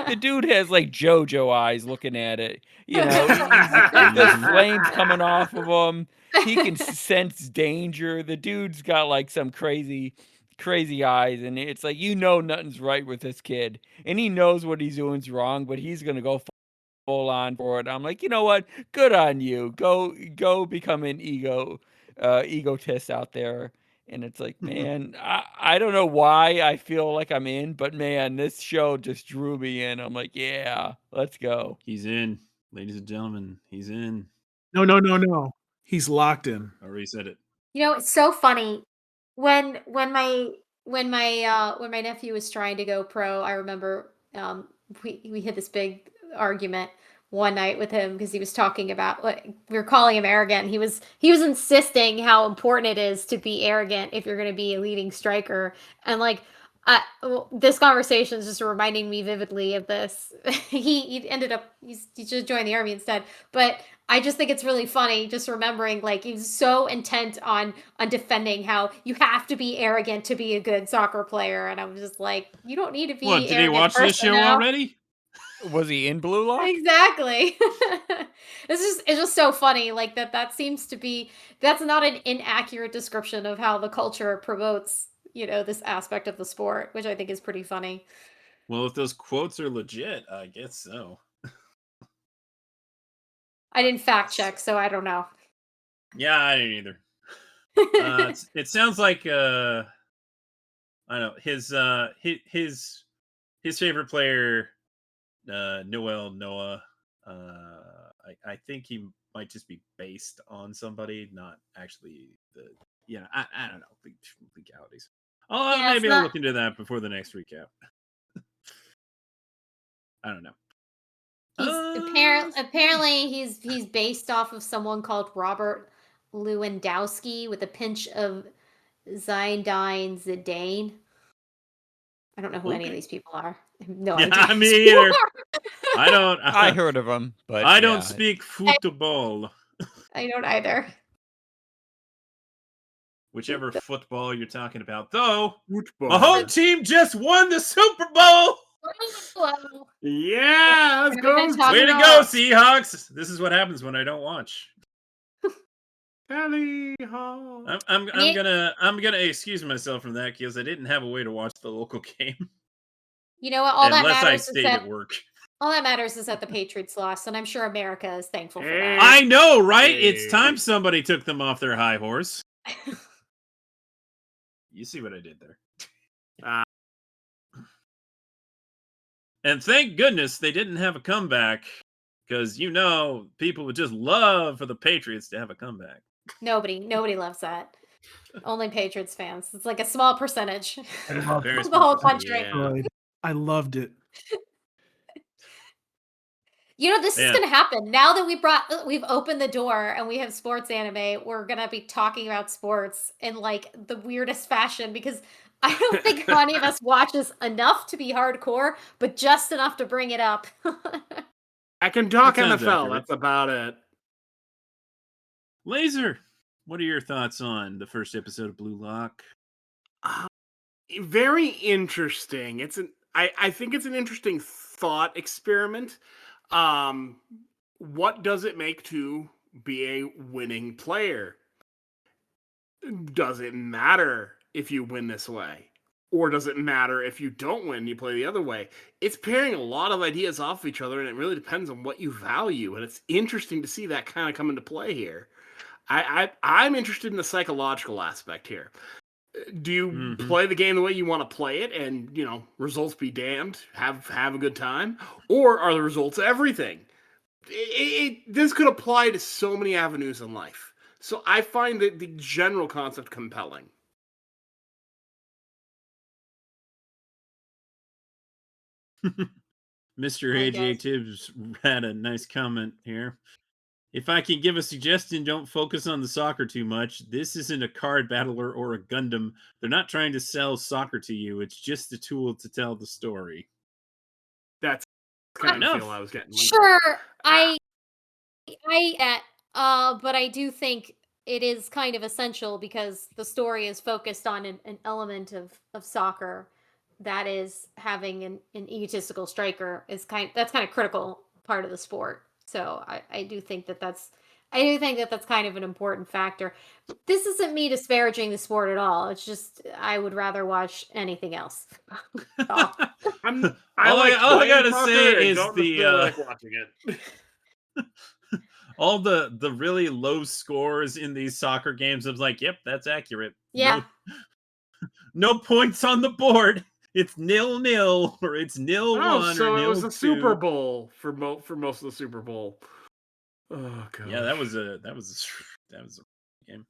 The dude has like JoJo eyes looking at it. You know, there's flames coming off of him. He can sense danger. The dude's got like some crazy eyes, and it's like nothing's right with this kid, and he knows what he's doing's wrong, but he's gonna go full on for it. I'm like, you know what? Good on you. Go become an egotist out there. And it's like, man, I don't know why I feel like I'm in, but man, this show just drew me in. I'm like, yeah, let's go. He's in, ladies and gentlemen. He's in. No. He's locked in. I already said it. It's so funny when my nephew was trying to go pro. I remember we had this big argument one night with him because he was talking about we were calling him arrogant. He was insisting how important it is to be arrogant if you're going to be a leading striker, and this conversation is just reminding me vividly of this. he ended up he just joined the army instead, but I just think it's really funny just remembering he's so intent on defending how you have to be arrogant to be a good soccer player, and I was just like, you don't need to be. What, did he watch this show already? Was he in Blue Lock? Exactly. It's just so funny that seems to be, that's not an inaccurate description of how the culture promotes this aspect of the sport, which I think is pretty funny. Well, if those quotes are legit, I guess so. I didn't fact check, so I don't know. Yeah, I didn't either. It sounds like I don't know, his favorite player, Noah. I think he might just be based on somebody, not actually the. Yeah, I don't know the legalities. Maybe I'll look into that before the next recap. I don't know. Apparently he's based off of someone called Robert Lewandowski with a pinch of Zinedine Zidane. I don't know who any of these people are. No idea. Me either. I don't. I heard of them, but I don't speak football. I don't either. Whichever football you're talking about, though. Football. My home team just won the Super Bowl. Yeah, let's go. Way to go, Seahawks. This is what happens when I don't watch. Tally ho. I'm gonna excuse myself from that because I didn't have a way to watch the local game. You know what? All that Unless I matters stayed at work. All that matters is that the Patriots lost, and I'm sure America is thankful for that. I know, right? It's time somebody took them off their high horse. You see what I did there. And thank goodness they didn't have a comeback, because people would just love for the Patriots to have a comeback. Nobody loves that. Only Patriots fans. It's like a small percentage of Very the whole small country. percentage, I loved it. This is gonna happen now that we've opened the door and we have sports anime. We're gonna be talking about sports in the weirdest fashion, because I don't think any of us watches enough to be hardcore, but just enough to bring it up. I can talk That sounds NFL. accurate. That's about it. Laser, what are your thoughts on the first episode of Blue Lock? Very interesting. I think it's an interesting thought experiment. What does it make to be a winning player? Does it matter if you win this way? Or does it matter if you don't win, you play the other way? It's pairing a lot of ideas off of each other, and it really depends on what you value. And it's interesting to see that kind of come into play here. I'm interested in the psychological aspect here. Do you play the game the way you want to play it, and results be damned, have a good time, or are the results everything? This could apply to so many avenues in life. So I find the general concept compelling. Mr. Hi, AJ guys. Tibbs had a nice comment here. If I can give a suggestion, don't focus on the soccer too much. This isn't a card battler or a Gundam. They're not trying to sell soccer to you. It's just a tool to tell the story. That's kind of the Enough. feel I was getting. Sure, but I do think it is kind of essential because the story is focused on an element of soccer that is having an egotistical striker that's kind of critical part of the sport. So I do think that's kind of an important factor. This isn't me disparaging the sport at all. It's just I would rather watch anything else. All I I gotta soccer say and is don't the necessarily like watching it. all the really low scores in these soccer games. I was like, yep, that's accurate. Yeah. No points on the board. It's 0-0 or it's 0-1 so or 0-2. it was a Super Bowl for most of the Super Bowl. Oh god. Yeah, that was a game.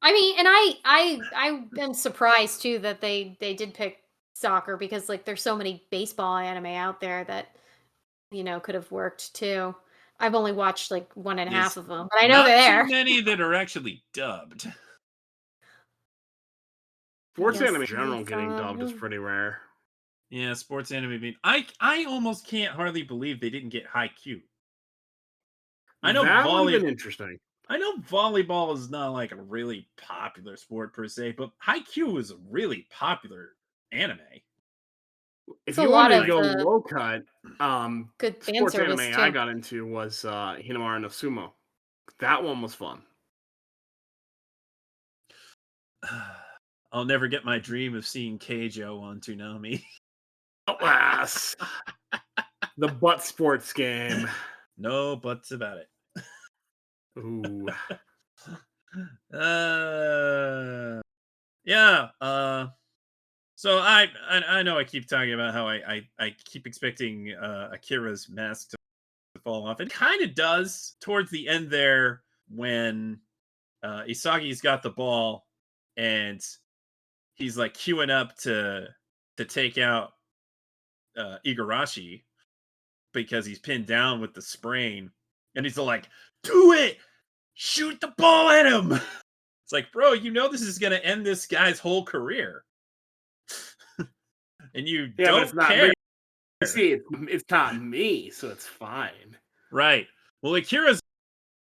I mean, and I am surprised too that they did pick soccer because like there's so many baseball anime out there that could have worked too. I've only watched like one and a half of them, but I know Not they're there. too many that are actually dubbed. Sports anime in general getting dubbed is pretty rare. Yeah, sports anime being I almost can't hardly believe they didn't get Haikyuu. I know that would have been interesting. I know volleyball is not like a really popular sport per se, but Haikyuu is a really popular anime. If you wanted to go low cut, good sports anime too. I got into was Hinamara no Sumo. That one was fun. I'll never get my dream of seeing Keijo on Toonami. Alas, the butt sports game. No buts about it. Ooh. Yeah. So I know I keep talking about how I keep expecting Akira's mask to fall off. It kind of does towards the end there when Isagi's got the ball and he's like queuing up to take out Igarashi because he's pinned down with the sprain, and he's like, "Do it! Shoot the ball at him!" It's like, bro, this is gonna end this guy's whole career, and you don't but it's not care. Me. See, it's not me, so it's fine. Right. Well, Akira's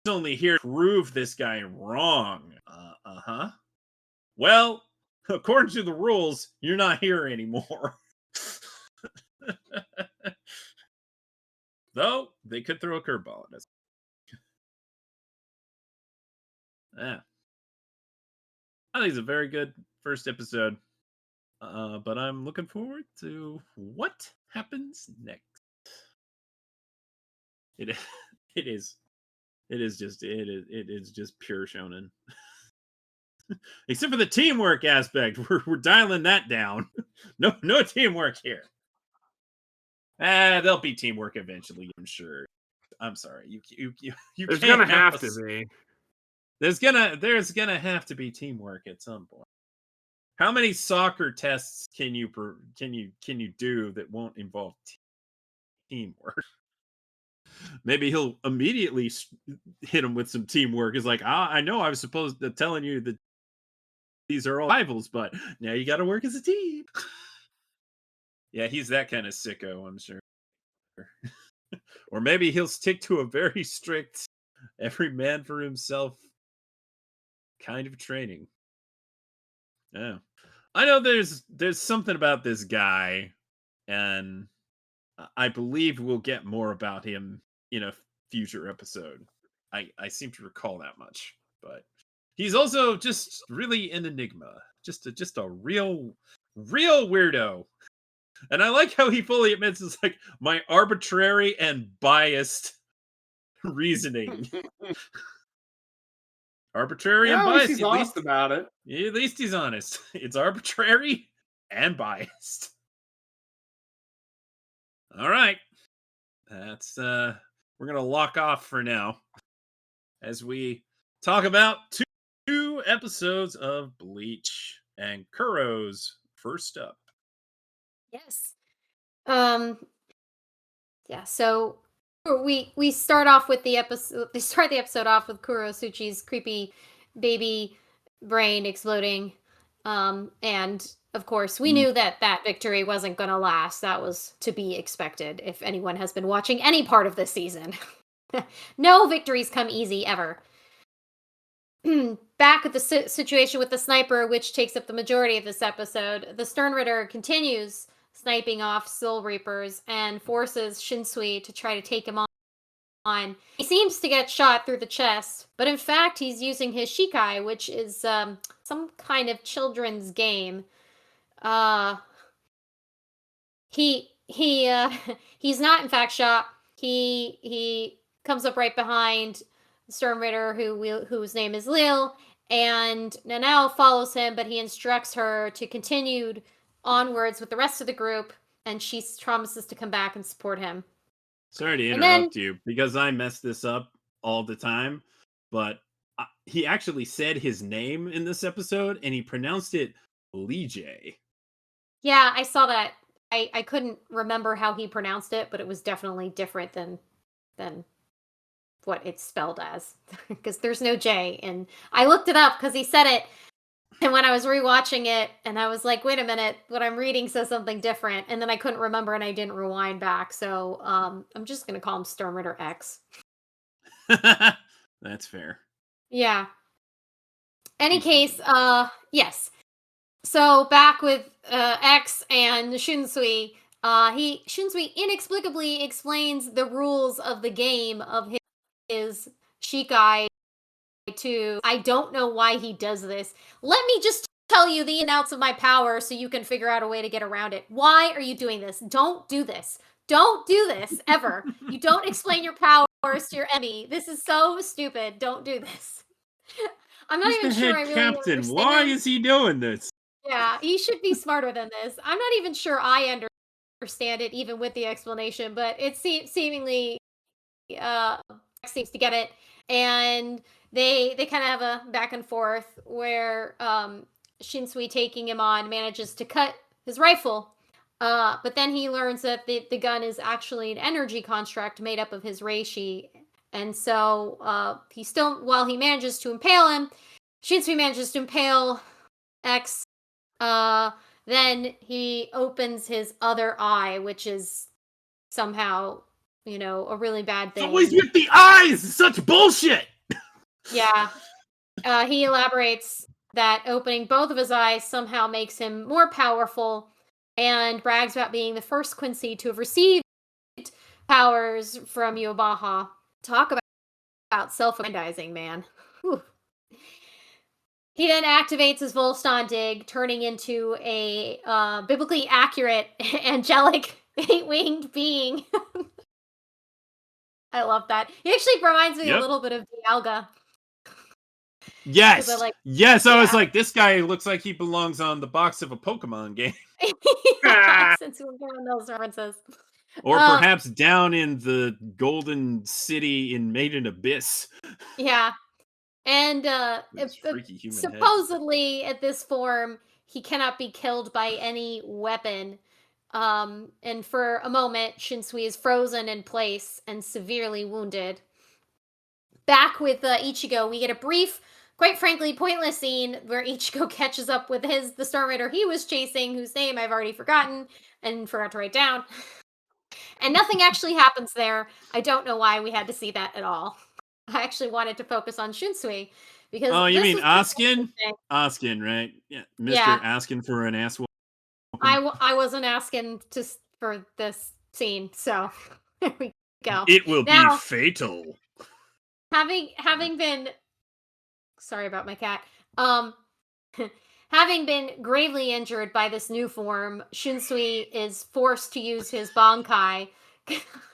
only here to prove this guy wrong. Well, according to the rules, you're not here anymore. Though they could throw a curveball at us. Yeah. I think it's a very good first episode. But I'm looking forward to what happens next. It is just pure shonen. Except for the teamwork aspect. We're dialing that down. No teamwork here. There'll be teamwork eventually, I'm sure. I'm sorry. You There's can't gonna have to be. There's gonna have to be teamwork at some point. How many soccer tests can you do that won't involve teamwork? Maybe he'll immediately hit him with some teamwork. It's like, I know I was supposed to telling you that these are all rivals, but now you got to work as a team. Yeah, he's that kind of sicko, I'm sure. Or maybe he'll stick to a very strict, every man for himself kind of training. Yeah, I know there's something about this guy, and I believe we'll get more about him in a future episode. I seem to recall that much, but he's also just really an enigma. just a real weirdo. And I like how he fully admits it's like my arbitrary and biased reasoning. Arbitrary and At least biased. he's honest about it. At least he's honest. It's arbitrary and biased. All right. That's we're gonna lock off for now as we talk about two episodes of Bleach and Kuro's first up. Yes. Yeah, so we start off with the episode. They start the episode off with Kuro Suchi's creepy baby brain exploding, and of course we knew that victory wasn't going to last. That was to be expected if anyone has been watching any part of this season. No victories come easy ever. Back at the situation with the sniper, which takes up the majority of this episode, the Sternritter continues sniping off Soul Reapers and forces Shinsui to try to take him on. He seems to get shot through the chest, but in fact he's using his Shikai, which is some kind of children's game. He's not in fact shot. He comes up right behind Sternritter, whose name is Lil, and Nanao follows him, but he instructs her to continue onwards with the rest of the group, and she promises to come back and support him. Sorry to interrupt you because I mess this up all the time, but he actually said his name in this episode and he pronounced it Lee. Yeah, I saw that. I couldn't remember how he pronounced it, but it was definitely different than what it's spelled as, because there's no J. And I looked it up because he said it, and when I was rewatching it, and I was like, wait a minute, what I'm reading says something different, and then I couldn't remember, and I didn't rewind back, so I'm just gonna call him Sternritter X. That's fair. Yeah. Any case, yes. So back with X and Shunsui, Shunsui inexplicably explains the rules of the game of his Shikai to. I don't know why he does this. Let me just tell you the ins and outs of my power so you can figure out a way to get around it. Why are you doing this? Don't do this. Don't do this ever. You don't explain your powers to your enemy. This is so stupid. Don't do this. I'm not even sure I really Captain. understand. Why is he doing this? Yeah, he should be smarter than this. I'm not even sure I understand it, even with the explanation, but it seemingly seems to get it, and they kind of have a back and forth where Shinsui, taking him on, manages to cut his rifle, but then he learns that the gun is actually an energy construct made up of his reishi, and so while he manages to impale him, Shinsui manages to impale X. Then he opens his other eye, which is somehow, a really bad thing. Always with the eyes! Such bullshit! Yeah. He elaborates that opening both of his eyes somehow makes him more powerful, and brags about being the first Quincy to have received powers from Yubaha. Talk about self-aggrandizing, man. Whew. He then activates his Volston dig, turning into a biblically accurate, angelic, 8-winged being. I love that. He actually reminds me a little bit of Dialga. Yes. Yes, I was Yeah. like, this guy looks like he belongs on the box of a Pokemon game. Since we're doing those references. Or perhaps down in the Golden City in Maiden Abyss. Yeah. And freaky human supposedly at this form, he cannot be killed by any weapon. And for a moment, Shinsui is frozen in place and severely wounded. Back with Ichigo, we get a brief, quite frankly, pointless scene where Ichigo catches up with the Sternritter he was chasing, whose name I've already forgotten and forgot to write down. And nothing actually happens there. I don't know why we had to see that at all. I actually wanted to focus on Shinsui because. Oh, you mean Askin? Askin, right? Yeah, Mr. Askin for an ass. I wasn't asking for this scene, so there we go. It will be fatal. Having been, sorry about my cat. having been gravely injured by this new form, Shinsui is forced to use his Bankai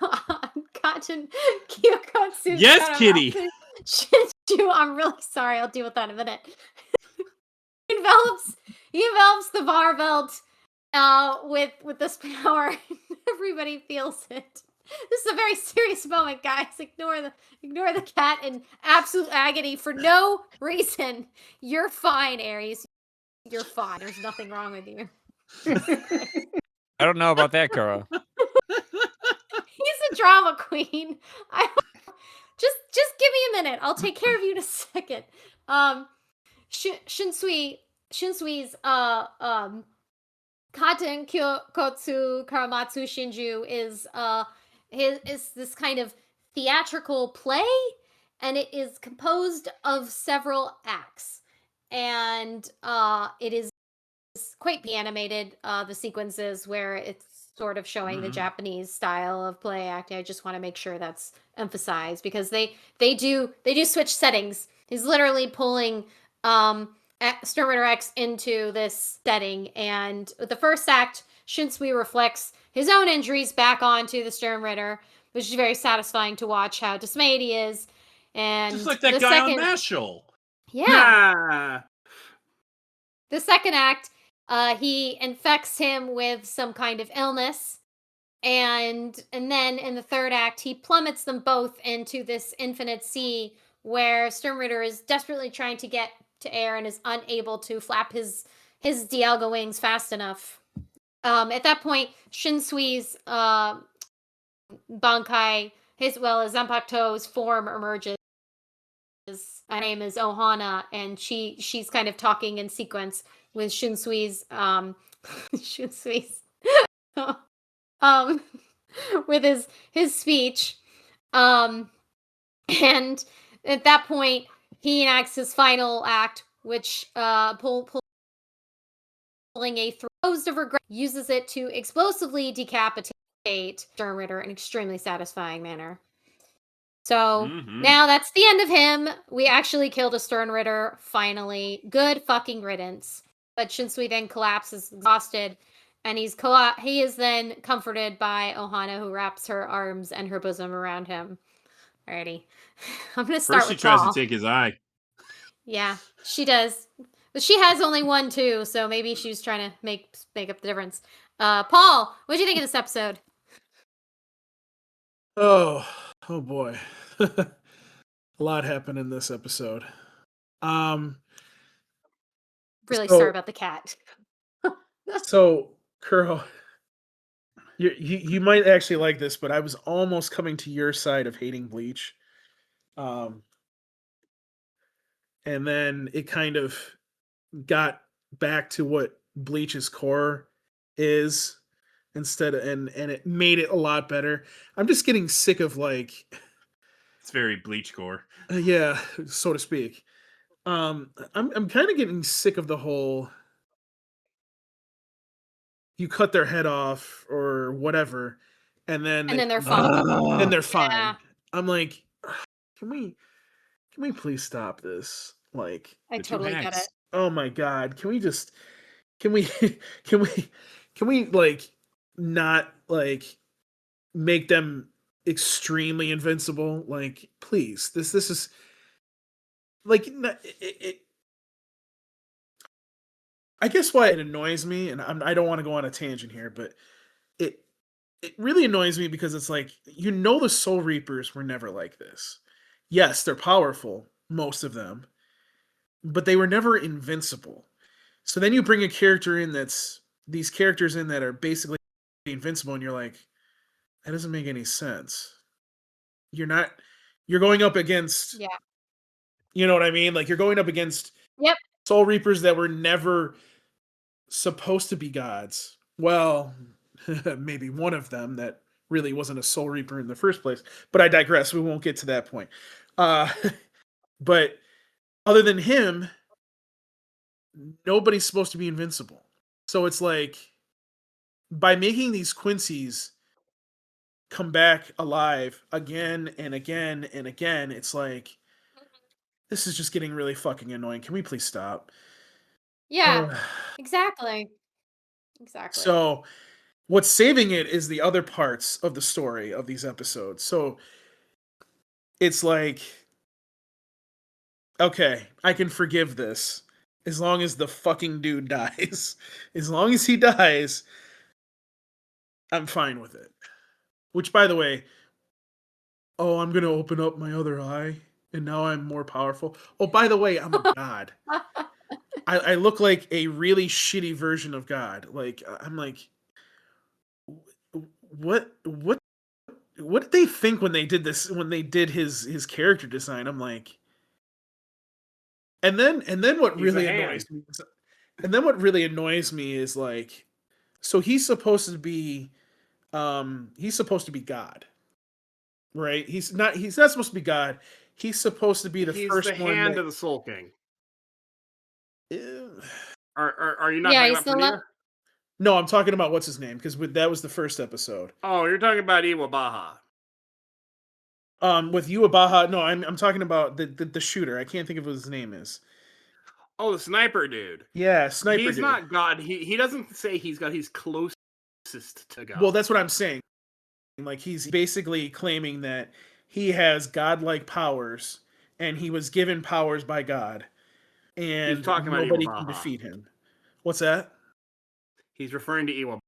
on Cotton Kyokotsu. Yes, Kitty. Shinju, I'm really sorry. I'll deal with that in a minute. He envelops the bar belt with this power. Everybody feels it. This is a very serious moment, guys. Ignore the cat in absolute agony for no reason. You're fine, Aries. You're fine. There's nothing wrong with you. I don't know about that, Kuro. He's a drama queen. Just give me a minute. I'll take care of you in a second. Shinsui's Katen Kyokotsu Karamatsu Shinju is this kind of theatrical play, and it is composed of several acts, and it is quite animated. The sequences where it's sort of showing the Japanese style of play acting. I just want to make sure that's emphasized because they do switch settings. He's literally pulling Stormrider X into this setting, and the first act, Shinsui reflects his own injuries back onto the Stormrider, which is very satisfying to watch how dismayed he is. And just like that guy on Mashal. Yeah. The second act, he infects him with some kind of illness, and then in the third act, he plummets them both into this infinite sea where Stormrider is desperately trying to get to air and is unable to flap his Dialga wings fast enough. At that point, Shinsui's Bankai, as well as Zanpakuto's form emerges. Her name is Ohana, and she's kind of talking in sequence with Shinsui's with his speech. And at that point, he enacts his final act, which pulling a throws of regret, uses it to explosively decapitate Stormrider in an extremely satisfying manner. So now that's the end of him. We actually killed a Stormrider, finally. Good fucking riddance. But Shinsui then collapses exhausted, and he is then comforted by Ohana, who wraps her arms and her bosom around him. Alrighty. I'm going to start First with she tries Paul. to take his eye. Yeah, she does. But she has only one too, so maybe she was trying to make up the difference. Paul, what do you think of this episode? Oh boy. A lot happened in this episode. Really sorry about the cat. So, Kuro, you might actually like this, but I was almost coming to your side of hating Bleach. And then it kind of got back to what Bleach's core is instead of, and it made it a lot better. I'm just getting sick of it's very Bleach core. Yeah, so to speak. I'm kind of getting sick of the whole you cut their head off or whatever, and then they're fine. Then they're fine. Yeah. I'm like, can we please stop this? Like, I totally get it. Oh my god, can we can we like not like make them extremely invincible? Like, please, this is like I guess why it annoys me, and I don't want to go on a tangent here, but it really annoys me because it's like, the Soul Reapers were never like this. Yes, they're powerful, most of them, but they were never invincible. So then you bring a character in these characters in that are basically invincible, and you're like, that doesn't make any sense. You're going up against, you know what I mean? Like, you're going up against Soul Reapers that were never supposed to be gods. Well, maybe one of them that really wasn't a Soul Reaper in the first place. But I digress. We won't get to that point. But other than him, nobody's supposed to be invincible. So it's like, by making these Quincy's come back alive again and again and again, it's like, this is just getting really fucking annoying. Can we please stop? Yeah, Ugh. exactly. Exactly. So what's saving it is the other parts of the story of these episodes. So it's like, okay, I can forgive this as long as the fucking dude dies. As long as he dies, I'm fine with it. Which, by the way, oh, I'm gonna open up my other eye, and now I'm more powerful. Oh, by the way, I'm a god. I look like a really shitty version of God. Like I'm like, what did they think when they did this? When they did his character design? I'm like, and then what He's a really hand. annoys me. And then what really annoys me is like, so he's supposed to be God, right? He's not supposed to be God. He's supposed to be the He's first the one hand that of the Soul King. Eh, Are you not Yeah, talking he's about the Pernilla? no, I'm talking about what's his name because that was the first episode. Oh, you're talking about Iwabaha. With Yuabaha, no, I'm talking about the shooter. I can't think of what his name is. Oh, the sniper dude. Yeah, sniper He's dude. not God. He doesn't say he's God. He's closest to God. Well, that's what I'm saying. Like he's basically claiming that he has godlike powers and he was given powers by God he's and talking about nobody can Iwabaha. defeat him. What's that? He's referring to Iwabaha.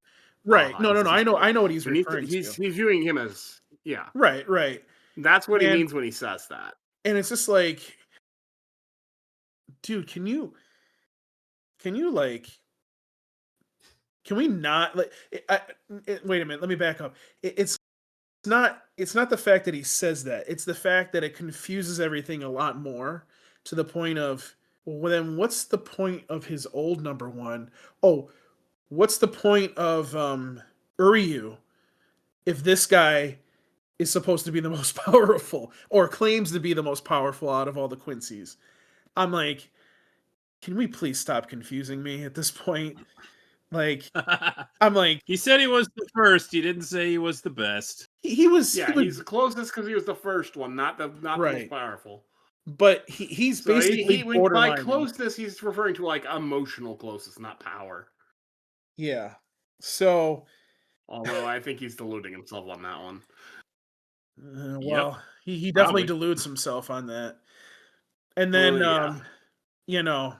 Right. No, He no, says no. he's I know what he's and referring he's to. viewing him as Right, right. That's what he And means when he says that. and it's just like, dude, like can we not like wait a minute, let me back up. It's not the fact that he says that. It's the fact that it confuses everything a lot more to the point of, well, then what's the point of his old number one? Oh, what's the point of Uryu if this guy is supposed to be the most powerful or claims to be the most powerful out of all the Quincy's? I'm like, can we please stop confusing me at this point? Like, I'm like, He said he was the first. He didn't say he was the best. he was, Yeah, he's the closest because he was the first one, not the most Right. powerful. but he's So basically by borderline. closeness, he's referring to like emotional closeness, not power. Yeah. So, Although I think he's deluding himself on that one. well, he definitely probably. deludes himself on that. And then, Well, yeah. you know,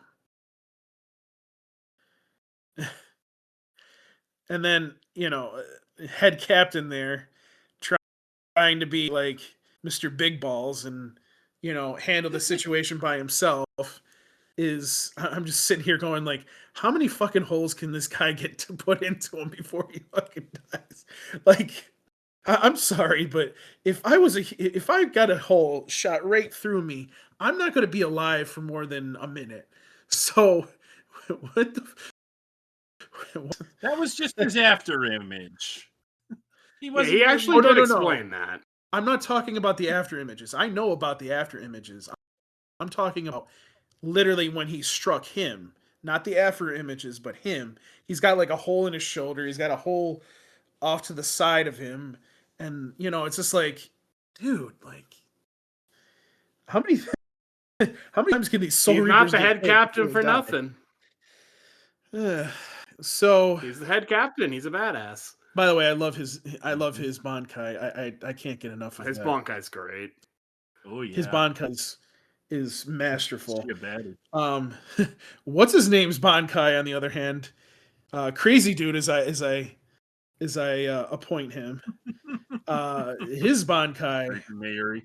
and then, head captain there trying to be like Mr. Big Balls and, handle the situation by himself I'm just sitting here going like, how many fucking holes can this guy get to put into him before he fucking dies? Like, I'm sorry, but if I got a hole shot right through me, I'm not going to be alive for more than a minute. So, what the? That was just his after image. He Yeah, wasn't. he really- actually Oh, no, did no, no. explain that. I'm not talking about the after images. I know about the after images. I'm talking about literally when he struck him, not the after images, but him. He's got like a hole in his shoulder. He's got a hole off to the side of him, and it's just like, dude, like, how many times can these Soul He's Reapers not the get head hit captain before for they die? nothing. So, He's the head captain. He's a badass. by the way, I love his Bankai. I can't get enough of His that. Bankai's great. Oh yeah. His Bankai is masterful. She a baddie. What's his name's Bankai on the other hand? Crazy dude as I appoint him. His Bankai. Mayuri.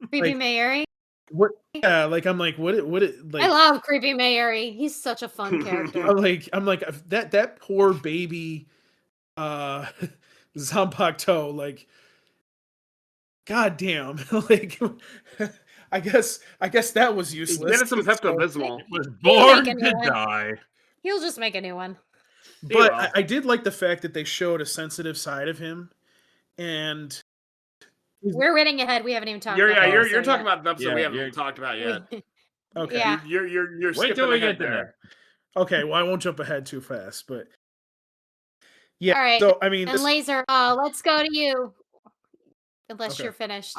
Creepy Like, Mayuri. what? Yeah, like I'm like, what? Like, I love Creepy Mayuri. He's such a fun character. I'm like that poor baby, Zanpakuto. Like, goddamn. Like, I guess that was He useless. did some Pepto Bismol. Was He'll born make a to new one. die. He'll just make a new one. But will. I did like the fact that they showed a sensitive side of him, and We're running ahead. We haven't even talked You're about the you're episode talking yet. about the episode Yeah, we haven't you're- talked about yet. okay, Yeah. You're Wait skipping till we ahead get to there. okay. Well, I won't jump ahead too fast, but yeah. All right. So I mean, And Laser, let's go to you. Unless Okay. you're finished.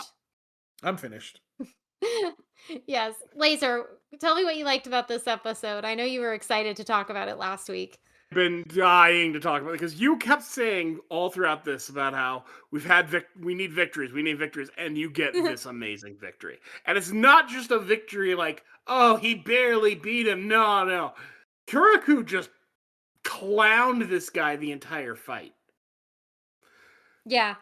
I'm finished. Yes. Laser, tell me what you liked about this episode. I know you were excited to talk about it last week. Been dying to talk about it because you kept saying all throughout this about how we need victories, and you get this amazing victory. And it's not just a victory like, oh, he barely beat him. No. Kuraku just clowned this guy the entire fight. Yeah.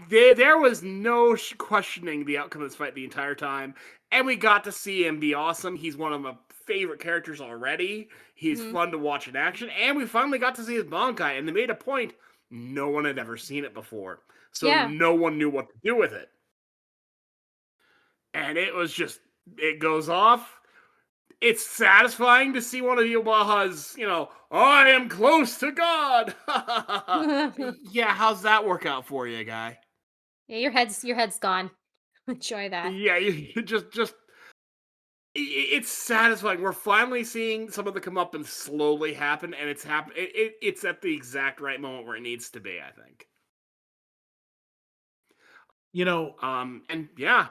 There was no questioning the outcome of this fight the entire time, and we got to see him be awesome. He's one of my favorite characters already. He's fun to watch in action, and we finally got to see his Bankai, and they made a point no one had ever seen it before, so no one knew what to do with it. And it was just, it goes off. It's satisfying to see one of Yamaha's, I am close to God. Yeah, how's that work out for you, guy? Yeah, your head's gone. Enjoy that. Yeah, you just it's satisfying. We're finally seeing some of the comeuppance slowly happen, and it's it's at the exact right moment where it needs to be, I think. And yeah.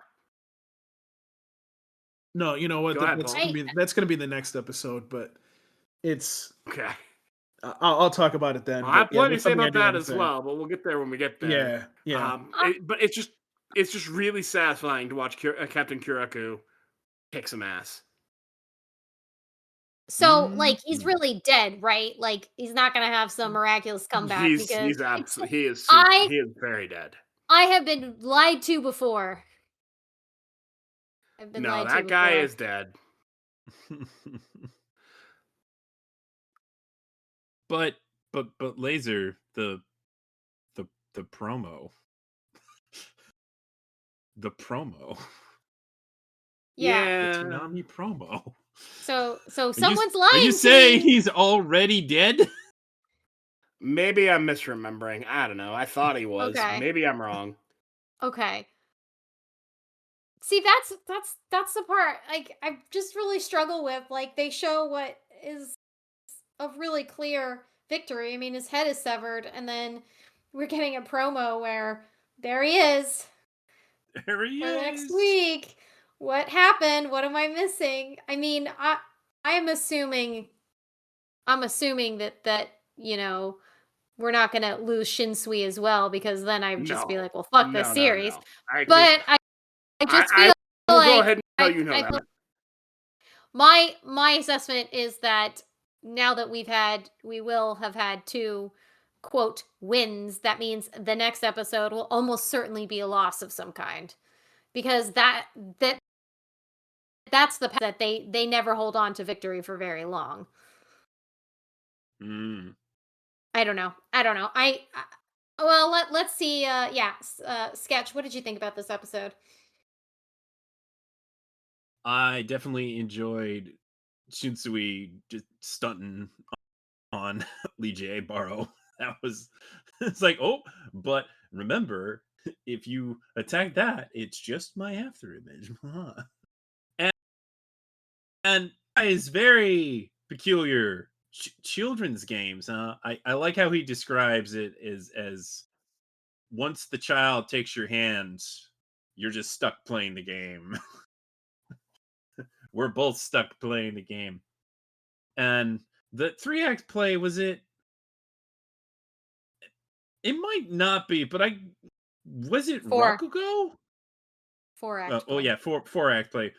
No, you know what? Go ahead, That's gonna be the next episode, but it's okay. I'll talk about it then. Well, I have plenty to say something I about do that wanna as say. well, but we'll get there when we get there. Yeah. But it's just really satisfying to watch Captain Kuraku kick some ass. So, like, he's really dead, right? Like, he's not gonna have some miraculous comeback He's because absolutely he is very dead. I have been lied to before. I've been lied to that guy before. is dead. But Laser, the promo. The promo. Yeah. The Toonami promo. So someone's lying. Are you to saying me. he's already dead? Maybe I'm misremembering. I don't know. I thought he was. Okay. Maybe I'm wrong. Okay. See, that's the part like I just really struggle with. Like, they show what is a really clear victory. I mean, his head is severed, and then we're getting a promo where there he is. There he for is. next week. What happened? What am I missing? I mean, I'm assuming that we're not gonna lose Shinsui as well, because then I would just be like, well, fuck this series. No. I agree. But I just feel will like go ahead and tell you know that. My assessment is that now that we will have had 2 quote wins, that means the next episode will almost certainly be a loss of some kind, because that's the path that they never hold on to victory for very long. I don't know. Well, let's see. Sketch, what did you think about this episode? I definitely enjoyed Shinsui just stunting on Lee J. Barrow. That was, it's like, oh, but remember, if you attack that, it's just my after image. And it's very peculiar children's games. I like how he describes it as once the child takes your hand, you're just stuck playing the game. We're both stuck playing the game. And the 3-act play, was it? It might not be, but was it 4. Rakugo? 4-act. Oh yeah, 4-act play.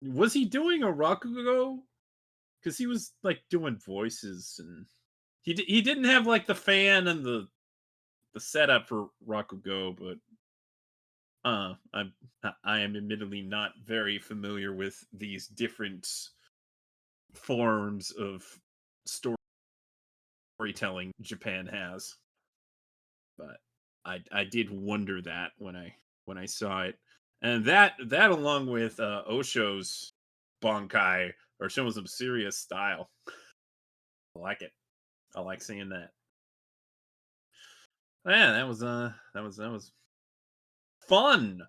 Was he doing a Rakugo? Because he was like doing voices, and he didn't have like the fan and the setup for Rakugo, but I am admittedly not very familiar with these different forms of storytelling Japan has. But I did wonder that when I saw it, and that along with Osho's Bankai are showing some serious style. I like it. I like seeing that. Yeah, that was fun.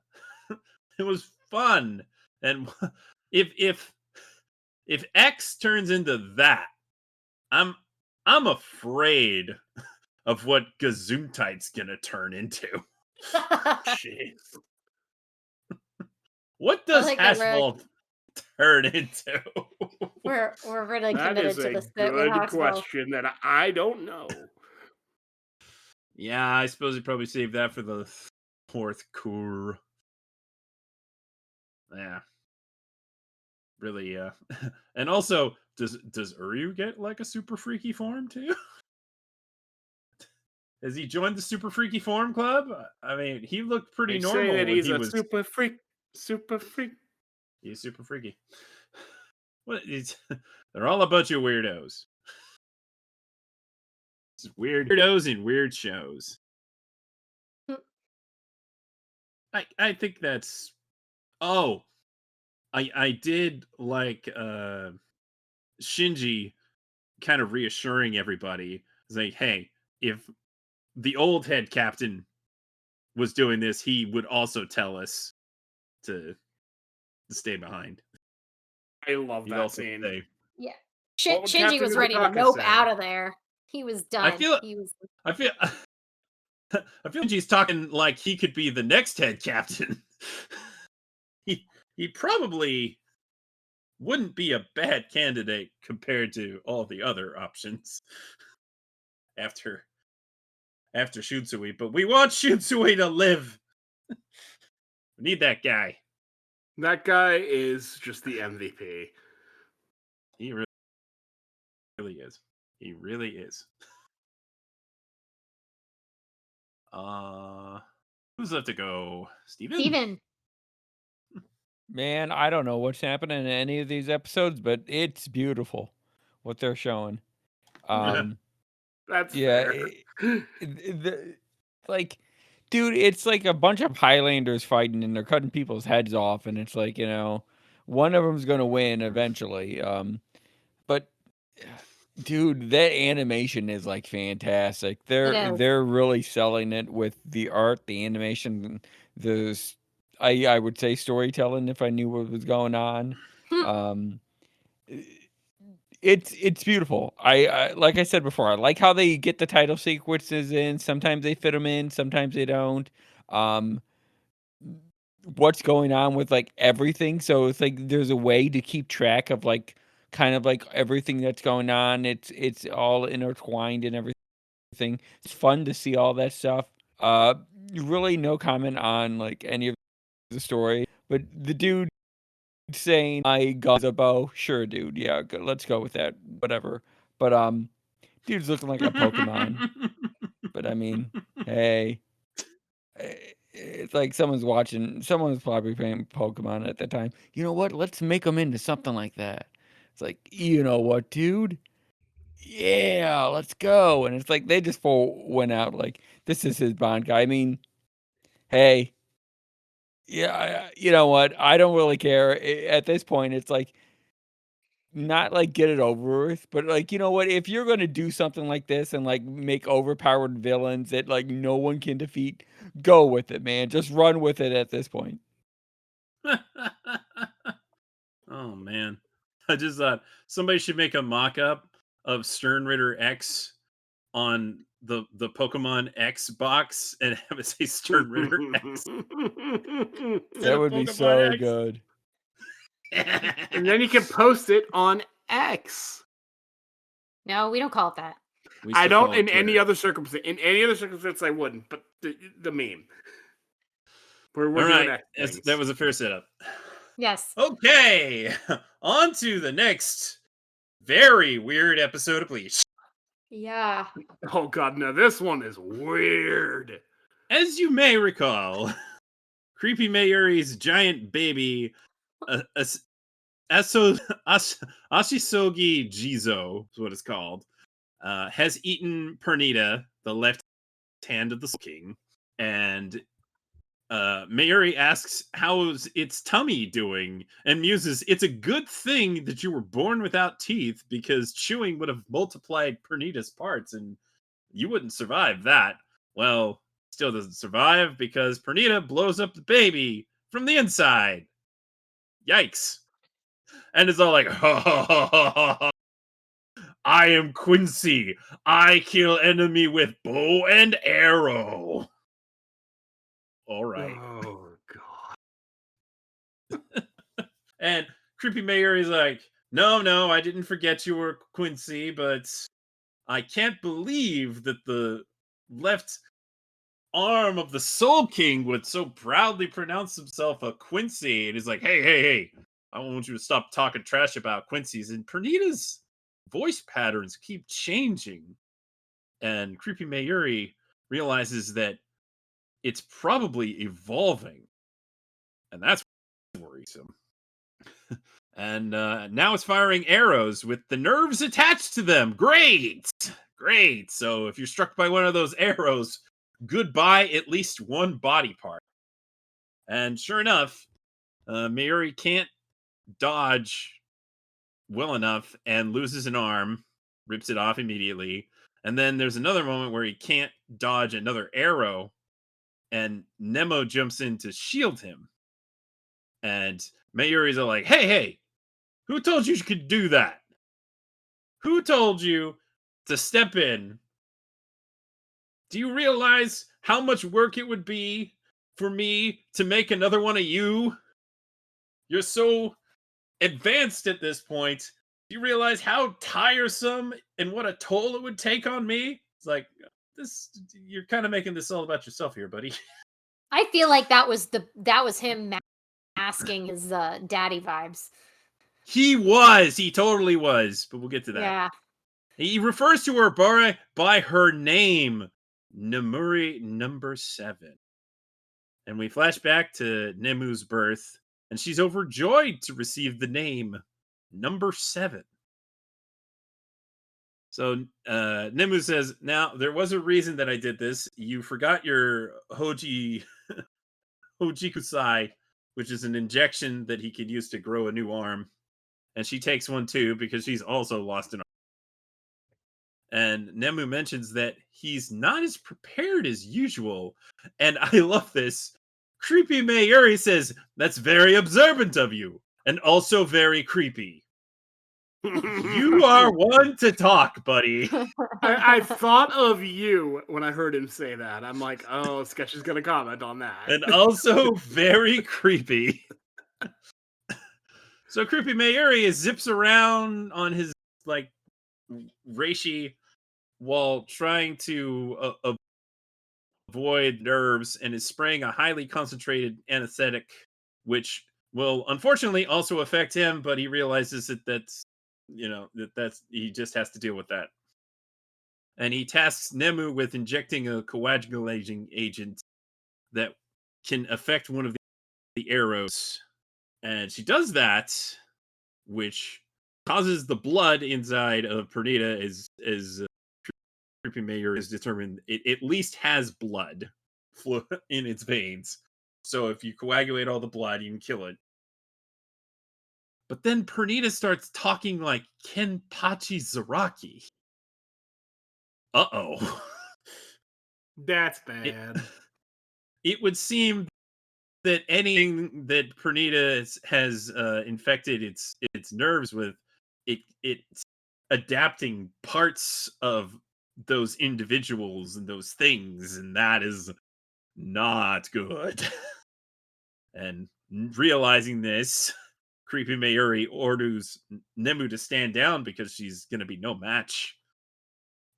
It was fun. And if X turns into that, I'm afraid of what Gesundheit's gonna turn into. Jeez. What does like that asphalt turn into? we're really That committed is to a this bit with good Hoxville. question that I don't know. Yeah, I suppose you probably saved that for the fourth Kuro. Yeah. Really, and also, does Uryu get like a super freaky form too? Has he joined the super freaky form club? I mean, he looked pretty They say normal that when he's he a was. super freak. Super freak. He's super freaky. What? They're all a bunch of weirdos. It's weirdos in weird shows. I think that's. Oh, I did like Shinji kind of reassuring everybody, saying, "Hey, if the old head captain was doing this, he would also tell us to stay behind." I love He'd that also scene. say, Yeah. What would Shinji Captain was ready to Ukitaka nope say? out of there. He was done. I feel He was I feel Shinji's talking like he could be the next head captain. he probably wouldn't be a bad candidate compared to all the other options after Shunsui, but we want Shunsui to live. We need that guy. That guy is just the MVP. He really is. He really is. Who's left to go? Steven. Man, I don't know what's happening in any of these episodes, but it's beautiful what they're showing. That's Yeah, fair. like, dude, it's like a bunch of Highlanders fighting and they're cutting people's heads off, and it's like, one of them's gonna win eventually. But dude, that animation is like fantastic. It is. They're really selling it with the art, the animation, I would say storytelling if I knew what was going on. Um, it's beautiful. I like I said before, I like how they get the title sequences in. Sometimes they fit them in, sometimes they don't. Um, what's going on with like everything? So it's like there's a way to keep track of like kind of like everything that's going on. It's all intertwined and everything. It's fun to see all that stuff. Really no comment on like any of the story, but the dude saying I got a bow, sure, dude, yeah, let's go with that, whatever. But dude's looking like a Pokemon. But I mean, hey, it's like someone's probably playing Pokemon at the time. You know what? Let's make them into something like that. It's like, you know what, dude? Yeah, let's go. And it's like they just went out like this is his Bond guy. I mean, hey, yeah, you know what? I don't really care. At this point, it's like not like get it over with, but like, you know what? If you're gonna do something like this and like make overpowered villains that like no one can defeat, go with it, man. Just run with it at this point. Oh man. I just thought somebody should make a mock-up of Stern Ritter X on the Pokemon X box and have it say Stern Ritter X. That would be so good. And then you can post it on X. No, we don't call it that. I don't in any other circumstance. In any other circumstance, I wouldn't. But the meme. We're all doing right. X That was a fair setup. Yes. Okay. On to the next very weird episode of Bleach. Yeah. Oh god, no, this one is weird. As you may recall, Creepy Mayuri's giant baby, Ashisogi Jizo is what it's called, has eaten Pernita, the left hand of the Soul King, and Mayuri asks how's its tummy doing, and muses, it's a good thing that you were born without teeth, because chewing would have multiplied Pernita's parts, and you wouldn't survive that. Well, still doesn't survive, because Pernita blows up the baby from the inside. Yikes. And it's all like, ha ha ha ha ha ha. I am Quincy. I kill enemy with bow and arrow. All right. Oh god. And Creepy Mayuri's like, no, I didn't forget you were Quincy, but I can't believe that the left arm of the Soul King would so proudly pronounce himself a Quincy. And he's like, hey, I want you to stop talking trash about Quincy's. And Pernita's voice patterns keep changing. And Creepy Mayuri realizes that it's probably evolving. And that's worrisome. And now it's firing arrows with the nerves attached to them. Great. So if you're struck by one of those arrows, goodbye at least one body part. And sure enough, Mayuri can't dodge well enough and loses an arm, rips it off immediately. And then there's another moment where he can't dodge another arrow, and Nemo jumps in to shield him. And Mayuri's like, hey, who told you could do that? Who told you to step in? Do you realize how much work it would be for me to make another one of you? You're so advanced at this point. Do you realize how tiresome and what a toll it would take on me? It's like, you're kind of making this all about yourself here, buddy. I feel like that was him masking his daddy vibes. He totally was, but we'll get to that. Yeah. He refers to her by her name, Nemuri number 7. And we flash back to Nemu's birth, and she's overjoyed to receive the name number 7. So Nemu says, now, there was a reason that I did this. You forgot your Hojikusai, which is an injection that he could use to grow a new arm. And she takes one too, because she's also lost an arm. And Nemu mentions that he's not as prepared as usual. And I love this. Creepy Mayuri says, that's very observant of you, and also very creepy. You are one to talk, buddy. I thought of you when I heard him say that. I'm like, oh, Sketch is going to comment on that. And also very creepy. So Creepy Mayuri zips around on his, like, reishi while trying to avoid nerves, and is spraying a highly concentrated anesthetic, which will unfortunately also affect him, but he realizes that's he just has to deal with that. And he tasks Nemu with injecting a coagulating agent that can affect one of the arrows. And she does that, which causes the blood inside of Pernita, as Creepy Mayor is determined it at least has blood in its veins. So if you coagulate all the blood, you can kill it. But then Pernita starts talking like Kenpachi Zaraki. Uh-oh. That's bad. It would seem that anything that Pernita has infected its nerves with, it's adapting parts of those individuals and those things, and that is not good. And realizing this, Creepy Mayuri orders Nemu to stand down, because she's going to be no match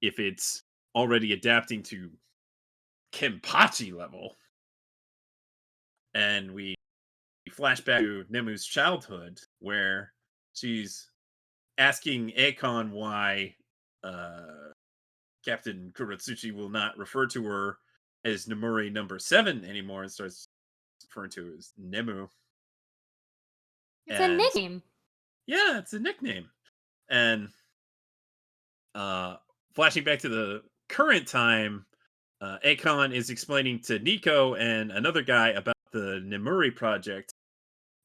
if it's already adapting to Kenpachi level. And we flash back to Nemu's childhood, where she's asking Akon why Captain Kuratsuchi will not refer to her as Nemuri number 7 anymore, and starts referring to her as Nemu. It's a nickname. Yeah, it's a nickname. And flashing back to the current time, Akon is explaining to Nico and another guy about the Nemuri project,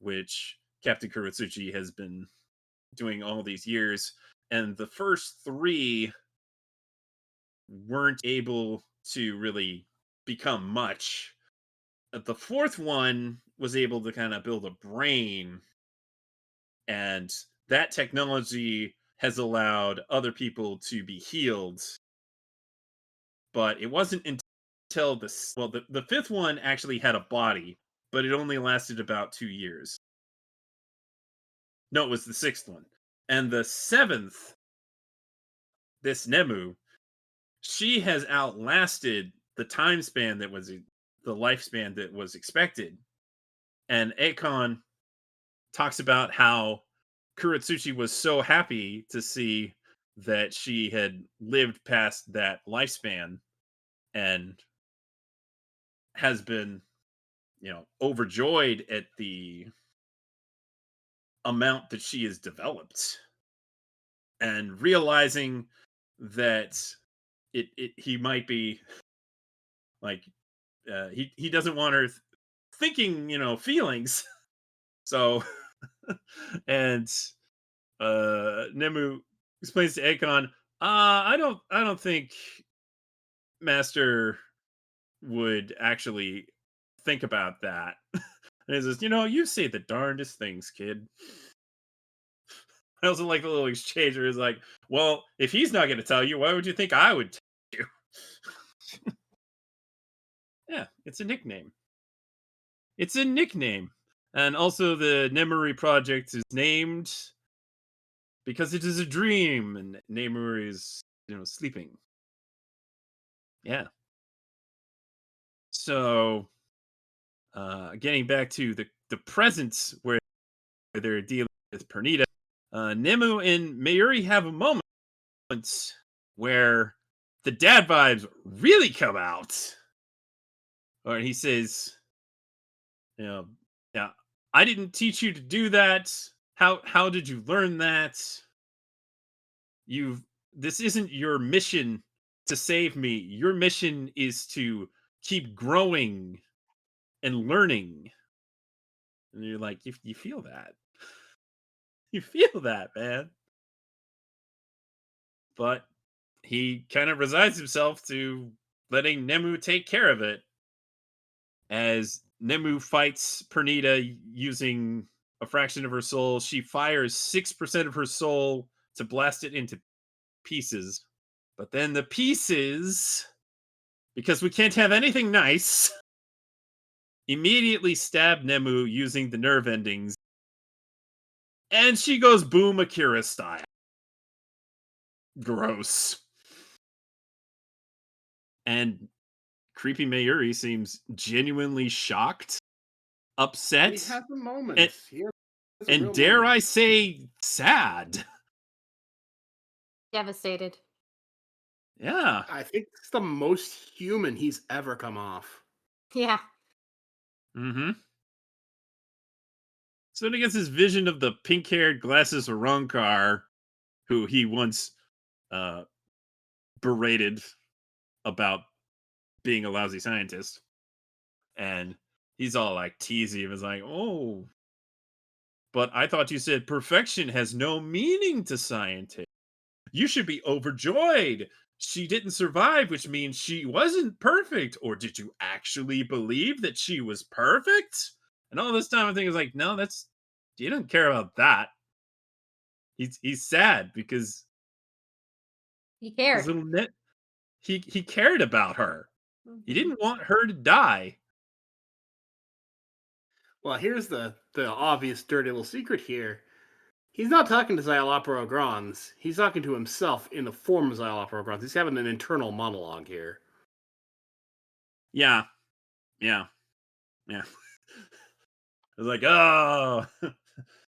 which Captain Kuratsuchi has been doing all these years. And the first 3 weren't able to really become much. The 4th one was able to kind of build a brain, and that technology has allowed other people to be healed. But it wasn't until the 5th one actually had a body, but it only lasted about 2 years. No, it was the 6th one. And the 7th, this Nemu, she has outlasted the time span that was the lifespan that was expected. And Akon talks about how Kuratsuchi was so happy to see that she had lived past that lifespan and has been, overjoyed at the amount that she has developed and realizing that he might be like he doesn't want her thinking feelings. So and Nemu explains to Akon, I don't think Master would actually think about that. And he says, you say the darndest things, kid. I also like the little exchange where he's like, well, if he's not going to tell you, why would you think I would tell you? Yeah, it's a nickname. It's a nickname. And also the Nemuri project is named because it is a dream and Nemuri is, sleeping. Yeah. So, getting back to the present where they're dealing with Pernita, Nemu and Mayuri have a moment where the dad vibes really come out. Or he says, yeah, I didn't teach you to do that. How did you learn that? This isn't your mission to save me. Your mission is to keep growing and learning. And you're like, you feel that. You feel that, man. But he kind of resigns himself to letting Nemu take care of it. As Nemu fights Pernita using a fraction of her soul, she fires 6% of her soul to blast it into pieces. But then the pieces, because we can't have anything nice, immediately stab Nemu using the nerve endings. And she goes boom Akira style. Gross. And creepy Mayuri seems genuinely shocked, upset, He has a moment. and dare I say, sad. Devastated. Yeah. I think it's the most human he's ever come off. Yeah. Mm-hmm. So then he gets his vision of the pink-haired glasses Rankar, who he once berated about being a lousy scientist. And he's all like teasy and was like, oh, but I thought you said perfection has no meaning to scientists. You should be overjoyed. She didn't survive, which means she wasn't perfect. Or did you actually believe that she was perfect? And all this time I'm thinking, like, no, he doesn't care about that. He's sad because He his cared. little he cared about her. He Mhm. didn't want her to die. Well, here's the obvious dirty little secret here. He's not talking to Xylopero Grons. He's talking to himself in the form of Xylopero Grons. He's having an internal monologue here. Yeah. I was like, oh,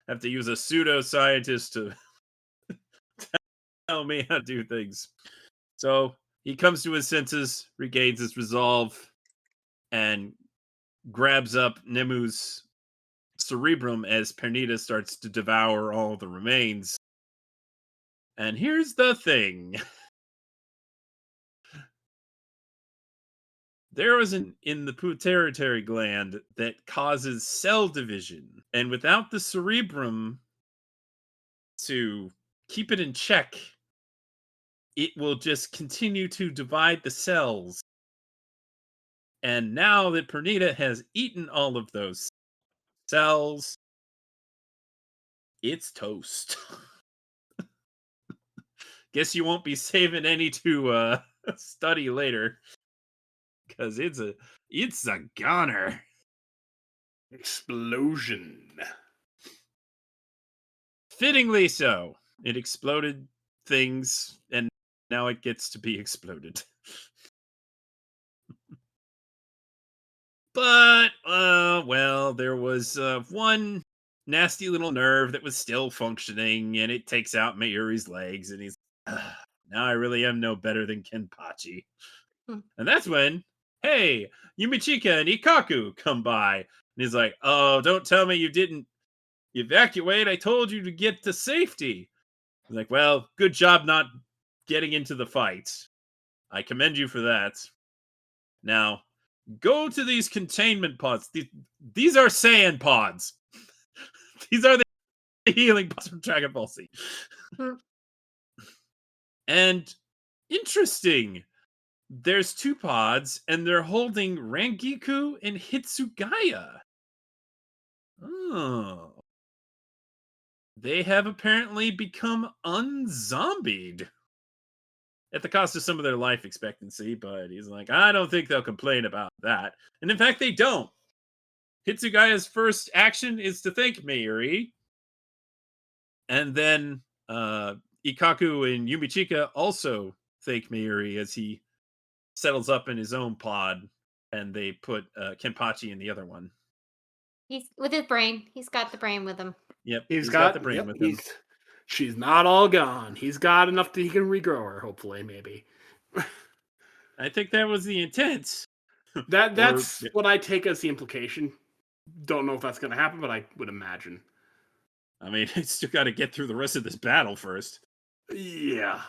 have to use a pseudoscientist to tell me how to do things. So he comes to his senses, regains his resolve, and grabs up Nemu's cerebrum as Pernita starts to devour all the remains. And here's the thing. There is an in the pituitary gland that causes cell division. And without the cerebrum to keep it in check, it will just continue to divide the cells. And now that Pernita has eaten all of those cells, it's toast. Guess you won't be saving any to study later, because it's a goner. Explosion. Fittingly so. It exploded things, and now it gets to be exploded. But, well, there was one nasty little nerve that was still functioning, and it takes out Mayuri's legs, and he's, now I really am no better than Kenpachi. Hmm. And that's when, hey, Yumichika and Ikaku come by. And he's like, oh, don't tell me you didn't evacuate. I told you to get to safety. He's like, well, good job not getting into the fight. I commend you for that. Now, go to these containment pods. These are Saiyan pods. These are the healing pods from Dragon Ball Z. Hmm. And interesting. There's 2 pods, and they're holding Rangiku and Hitsugaya. Oh. They have apparently become unzombied. At the cost of some of their life expectancy, but he's like, I don't think they'll complain about that. And in fact, they don't. Hitsugaya's first action is to thank Mayuri. And then Ikaku and Yumichika also thank Mayuri as he settles up in his own pod, and they put Kenpachi in the other one. He's with his brain. He's got the brain with him. Yep, he's got the brain with him. She's not all gone. He's got enough that he can regrow her, hopefully, maybe. I think that was the intent. That's what I take as the implication. Don't know if that's going to happen, but I would imagine. I mean, I still got to get through the rest of this battle first. Yeah.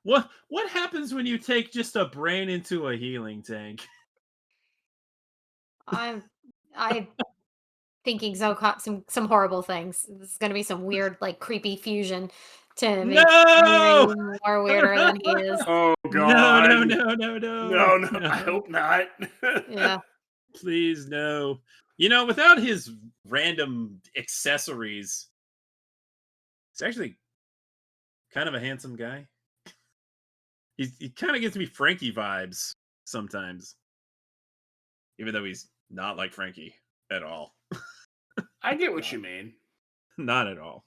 What happens when you take just a brain into a healing tank? I'm thinking some horrible things. This is going to be some weird, like creepy fusion to make No! him more weirder than he is. Oh God! No! I hope not. Yeah. Please no. You know, without his random accessories, he's actually kind of a handsome guy. He kind of gives me Frankie vibes sometimes, even though he's not like Frankie at all. I get what you mean. Not at all.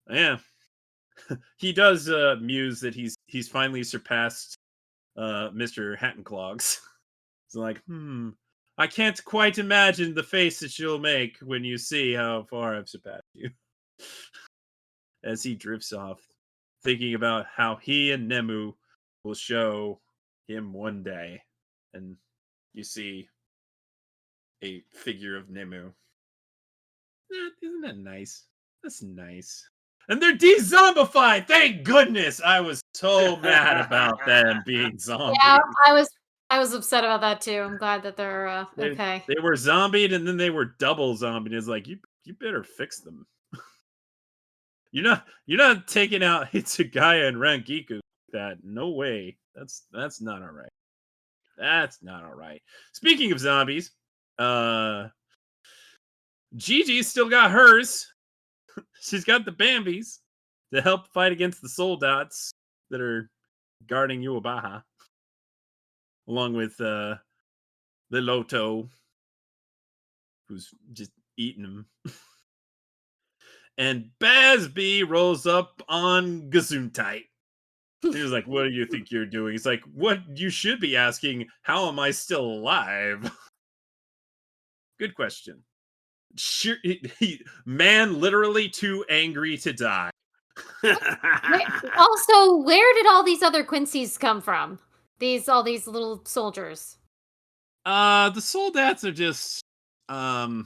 Yeah. He does muse that he's finally surpassed Mr. Hattenclogs. It's like, I can't quite imagine the face that you'll make when you see how far I've surpassed you. As he drifts off, thinking about how he and Nemu will show him one day. And you see a figure of Nemu. Isn't that nice? That's nice. And they're de-zombified! Thank goodness! I was so mad about them being zombies. Yeah, I was upset about that too. I'm glad that they're okay. They were zombied and then they were double zombied. It's like, you better fix them. You're not taking out Hitsugaya and Rangiku like that. No way. That's not alright. That's not alright. Speaking of zombies, Gigi's still got hers. She's got the Bambis to help fight against the soldats that are guarding Yuabaha. Along with Liloto, who's just eating them. And Bazby rolls up on Gesundheit. He was like, what do you think you're doing? He's like, what you should be asking, how am I still alive? Good question. Sure, man literally too angry to die. Also, where did all these other Quincy's come from? All these little soldiers. The soldats are just I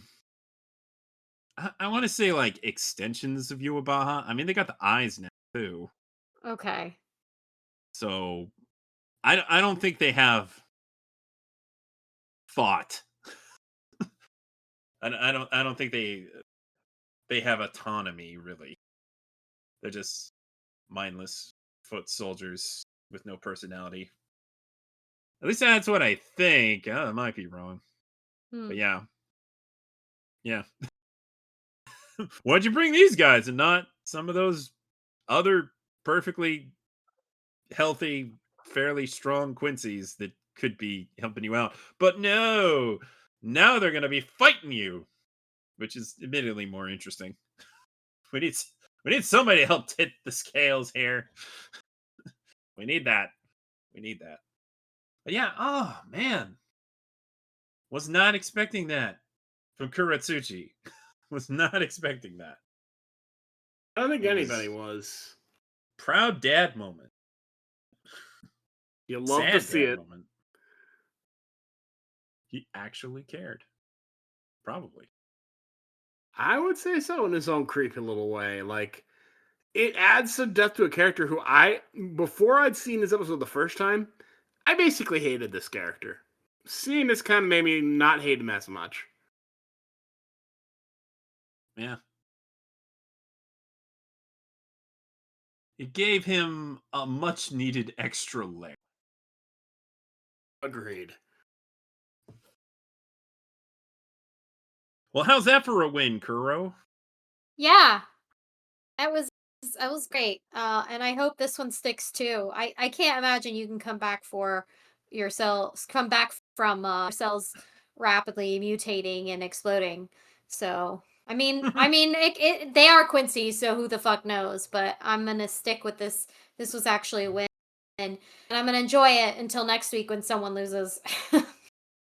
want to say like extensions of Yuabaha. I mean, they got the eyes now too. Okay. So I don't think they have thought. I don't think they have autonomy really. They're just mindless foot soldiers with no personality. At least that's what I think. I might be wrong. But yeah. Why'd you bring these guys and not some of those other perfectly healthy, fairly strong Quincy's that could be helping you out? But no, now they're going to be fighting you. which is admittedly more interesting. We need somebody to help tip the scales here. We need that. We need that. But yeah, oh man. Was not expecting that from Kuratsuchi. Was not expecting that. I don't think It anybody was was. proud dad moment. You love to Sad see dad it. moment. He actually cared. Probably. I would say so in his own creepy little way. Like, it adds some depth to a character who before I'd seen this episode the first time, I basically hated this character. Seeing this kind of made me not hate him as much. Yeah. It gave him a much needed extra layer. Agreed. Well, how's that for a win, Kuro? Yeah, that was great. And I hope this one sticks too. I can't imagine you can come back from your cells rapidly mutating and exploding. So they are Quincy, so who the fuck knows? But I'm gonna stick with this. This was actually a win, and I'm gonna enjoy it until next week when someone loses.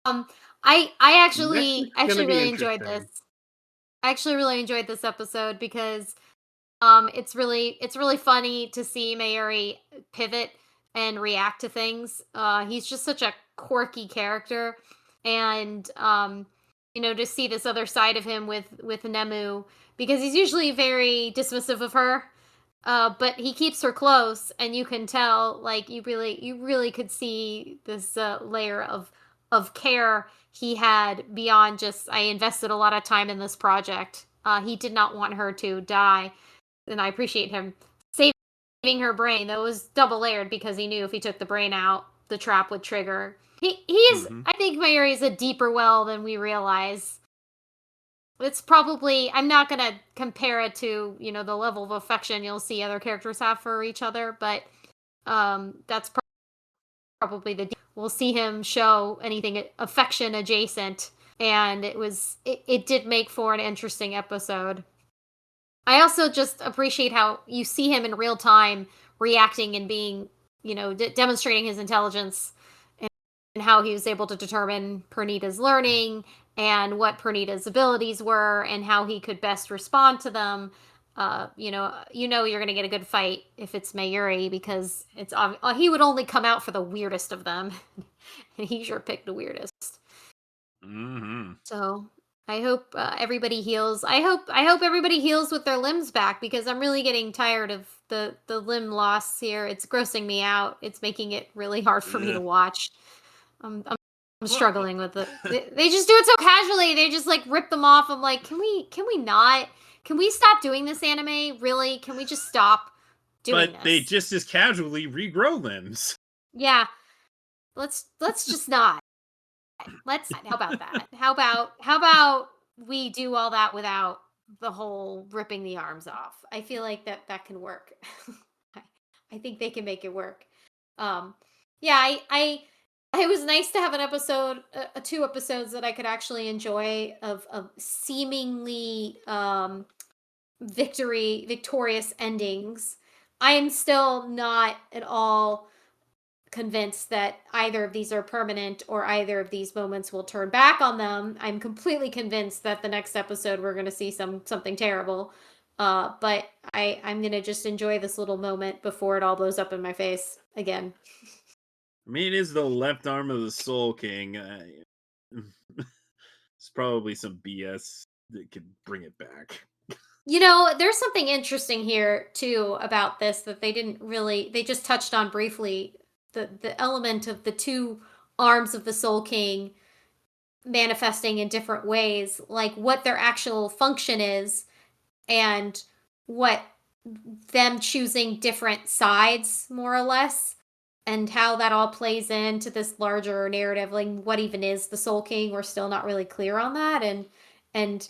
um, I Next week's gonna actually be really enjoyed this. interesting. I actually really enjoyed this episode because it's really funny to see Mayuri pivot and react to things. He's just such a quirky character, and to see this other side of him with Nemu, because he's usually very dismissive of her, but he keeps her close, and you can tell, like, you really could see this layer of care he had beyond just, I invested a lot of time in this project. He did not want her to die, and I appreciate him saving her brain. That was double layered because he knew if he took the brain out, the trap would trigger. He's I think Mayuri is a deeper well than we realize. It's probably, I'm not gonna compare it to, the level of affection you'll see other characters have for each other, but that's probably we'll see him show anything affection adjacent, and it did make for an interesting episode. I also just appreciate how you see him in real time reacting and being, demonstrating his intelligence, and how he was able to determine Pernita's learning and what Pernita's abilities were and how he could best respond to them. You're going to get a good fight if it's Mayuri, because he would only come out for the weirdest of them. And he sure picked the weirdest. So I hope everybody heals. I hope everybody heals with their limbs back, because I'm really getting tired of the limb loss here. It's grossing me out. It's making it really hard for me to watch. I'm struggling with it. They just do it so casually. They just like rip them off. I'm like, can we not? Can we stop doing this, anime? Really? Can we just stop doing this? But they just as casually regrow limbs. Yeah. Let's just not. How about that? How about we do all that without the whole ripping the arms off? I feel like that can work. I think they can make it work. Yeah, it was nice to have an episode, 2 episodes that I could actually enjoy of seemingly victorious endings. I am still not at all convinced that either of these are permanent or either of these moments will turn back on them. I'm completely convinced that the next episode we're going to see something terrible. But I'm going to just enjoy this little moment before it all blows up in my face again. I mean, it is the left arm of the Soul King. It's probably some BS that could bring it back. There's something interesting here too about this that they just touched on briefly. The element of the 2 arms of the Soul King manifesting in different ways, like what their actual function is, and what them choosing different sides, more or less, and how that all plays into this larger narrative. Like, what even is the Soul King? We're still not really clear on that, and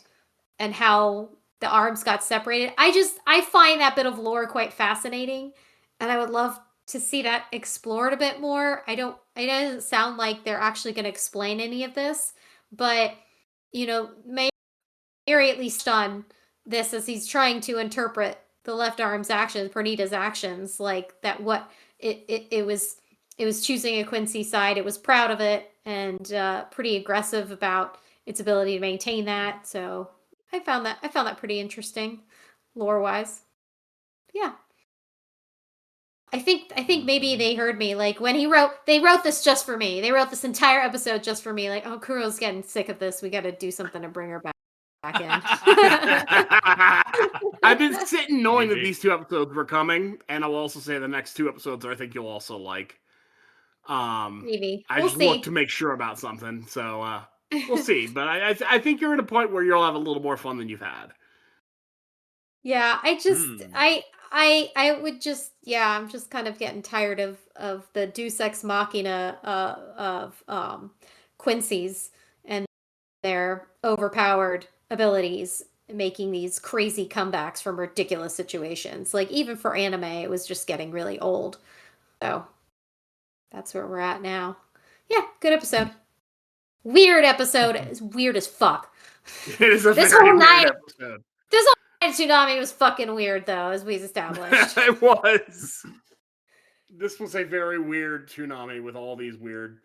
how the arms got separated. I find that bit of lore quite fascinating, and I would love to see that explored a bit more. It doesn't sound like they're actually going to explain any of this, but immediately stun this as he's trying to interpret the left arm's actions, Pernita's actions, like that what it was choosing a Quincy side. It was proud of it and pretty aggressive about its ability to maintain that. So I found that pretty interesting, lore wise. Yeah. I think maybe they heard me, like when they wrote this just for me. They wrote this entire episode just for me. Like, oh, Kuro's getting sick of this. We got to do something to bring her back in. I've been sitting knowing that Maybe. these 2 episodes were coming, and I'll also say the next 2 episodes I think you'll also like. Maybe I we'll just see. look to make sure about something, so we'll see. But I think you're at a point where you'll have a little more fun than you've had. Yeah, I just Hmm. I would just I'm just kind of getting tired of the Deus Ex Machina of Quincy's and their overpowered abilities making these crazy comebacks from ridiculous situations. Like even for anime, it was just getting really old. So that's where we're at now. Yeah, good episode. Weird episode. It's weird as fuck. It is a This very whole weird night episode. This whole Toonami was fucking weird, though, as we've established. It was. This was a very weird Toonami with all these weird,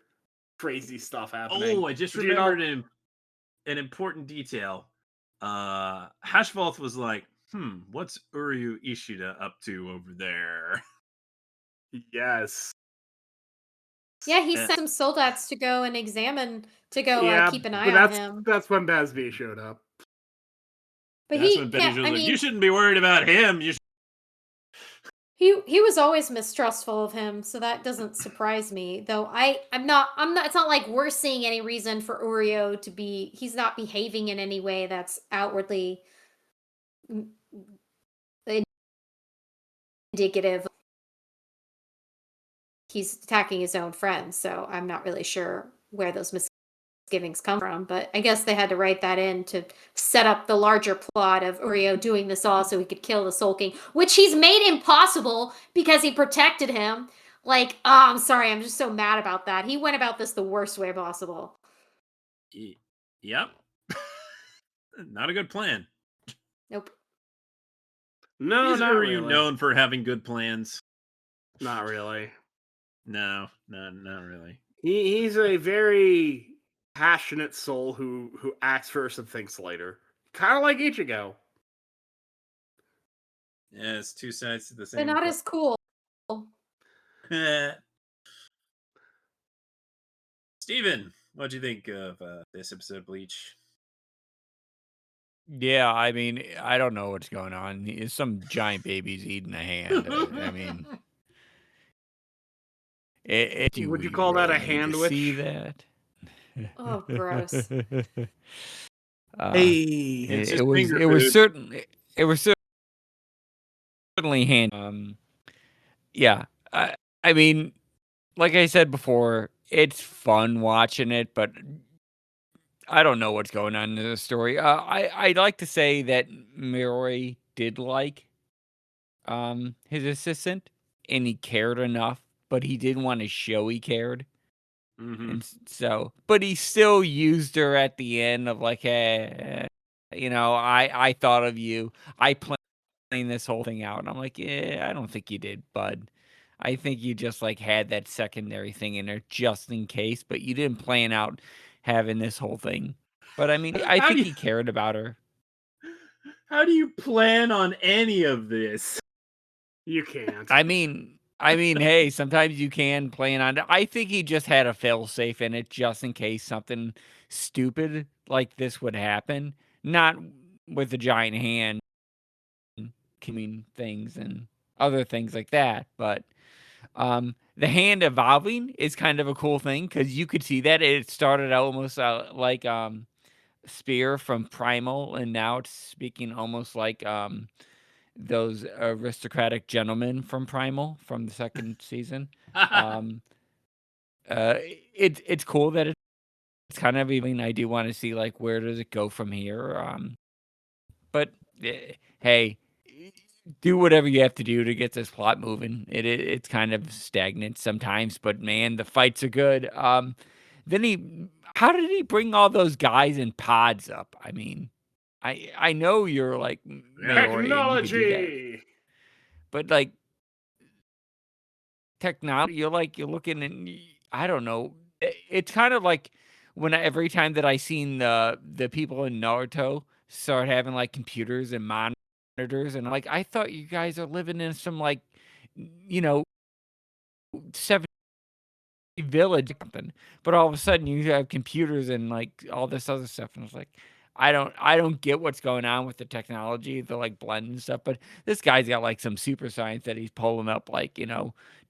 crazy stuff happening. Oh, I just Do you know- remembered an important detail. Hashvalth was like, what's Uryu Ishida up to over there? Yes. Yeah, he Eh. sent some soldats to go and examine, to go Yeah, keep an but eye on that's him. that's when Bazby showed up. But That's he, when Betty yeah, was I like, you mean, shouldn't be worried about him. You he was always mistrustful of him, so that doesn't surprise me. Though I'm not. It's not like we're seeing any reason for Urio to be. He's not behaving in any way that's outwardly indicative. He's attacking his own friends, so I'm not really sure where those misgivings come from. But I guess they had to write that in to set up the larger plot of Urio doing this all so he could kill the Soul King, which he's made impossible because he protected him. Like, oh, I'm sorry, I'm just so mad about that. He went about this the worst way possible. Yep. Not a good plan. Nope. No, Is not Uryu really. known for having good plans? Not really. No, not really. He's a very passionate soul who acts first and thinks later. Kind of like Ichigo. Yeah, it's two sides to the But same. not as cool. Steven, what'd you think of this episode of Bleach? Yeah, I mean, I don't know what's going on. Some giant baby's eating a hand. I mean, do Would you we call that really a need to see handwich? that? Oh, gross. Hey, It's It just was finger it was food. certainly hand. Yeah, I mean, like I said before, it's fun watching it, but I don't know what's going on in the story. I'd like to say that Mayuri did like his assistant, and he cared enough, but he didn't want to show he cared. Mhm. And so, but he still used her at the end of like, hey, I thought of you. I planned this whole thing out. And I'm like, yeah, I don't think you did, bud. I think you just like had that secondary thing in there just in case, but you didn't plan out having this whole thing. But I mean, I How think do he you- cared about her. How do you plan on any of this? You can't. I mean, hey, sometimes you can plan on. I think he just had a fail safe in it just in case something stupid like this would happen. Not with the giant hand, killing things and other things like that, but the hand evolving is kind of a cool thing because you could see that it started out almost like Spear from Primal, and now it's speaking almost like those aristocratic gentlemen from Primal from the second season. Um, it's cool that it's kind of even. I do want to see like where does it go from here. But hey, do whatever you have to do to get this plot moving. It's kind of stagnant sometimes, but man, the fights are good. Then how did he bring all those guys in pods up? I mean, I know you're like Mayuri and you could do that, Technology. but like technology, you're looking and I don't know. It's kind of like when every time that I seen the people in Naruto start having like computers and monitors, and like I thought you guys are living in some like you know 70 village or something, but all of a sudden you have computers and like all this other stuff, and it's like I don't get what's going on with the technology, the like blend and stuff. But this guy's got like some super science that he's pulling up, like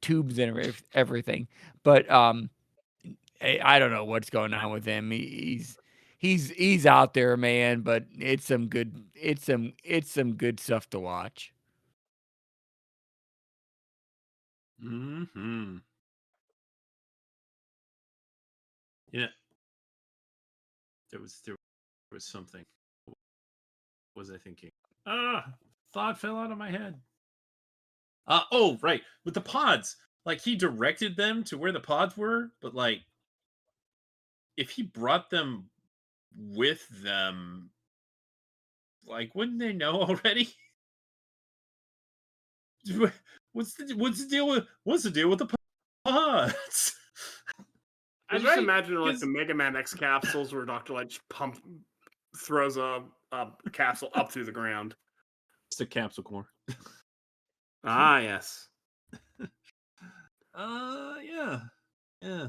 tubes and everything. But I don't know what's going on with him. He's out there, man. But it's some good stuff to watch. Mm-hmm. Yeah. There was something. What was I thinking? Thought fell out of my head. Oh, right. With the pods. Like he directed them to where the pods were, but like if he brought them with them, like wouldn't they know already? What's the deal with the pods? I just Right? imagine like Because the Mega Man X capsules where Doctor Light just throws a capsule up through the ground. it's a capsule core. Ah, yes. Yeah. Yeah.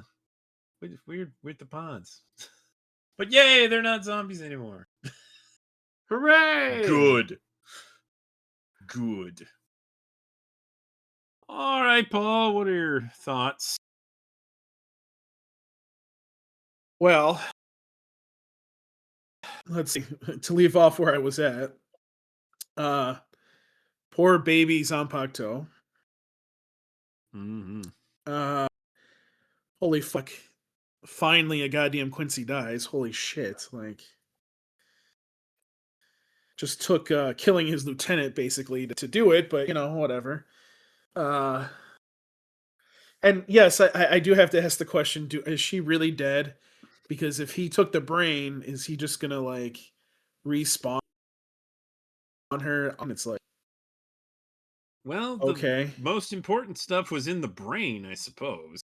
Weird with the pods. But yay, they're not zombies anymore. Hooray! Good. Good. All right, Paul, what are your thoughts? Well, let's see. To leave off where I was at, poor baby Zanpakuto. Mm-hmm. Holy fuck! Finally, a goddamn Quincy dies. Holy shit! Like, just took killing his lieutenant basically to do it, but whatever. Uh, and yes, I do have to ask the question: is she really dead? Because if he took the brain, is he just gonna like respawn her? And it's like, Well, the okay, most important stuff was in the brain, I suppose.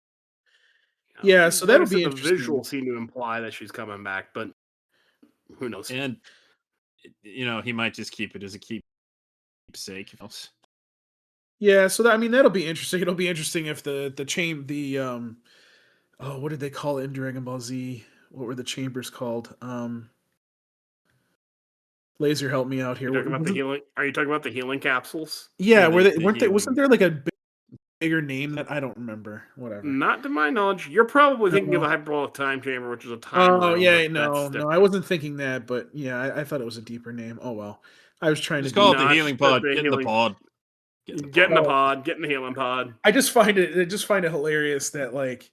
yeah. So Like I that'll said, be the interesting. visuals seem to imply that she's coming back, but who knows? And he might just keep it as a keepsake. Yeah, so that, I mean that'll be interesting. It'll be interesting if oh, what did they call it in Dragon Ball Z? What were the chambers called? Laser, help me out here. You're talking about the Wasn't- healing? Are you talking about the healing capsules? Yeah, Yeah, were they the weren't they? Wasn't healing. there like a bigger name that I don't remember? Whatever. Not to my knowledge. You're probably thinking of No. the hyperbolic time chamber, which is a time Oh realm. yeah, But no, that's no, I wasn't thinking that, but yeah, I thought it was a deeper name. Oh well, I was trying to Just be. call it the no, it's healing just pod. the Get in the healing. pod. Get in the Get in the pod. pod. Get in the healing pod. I just find it hilarious that like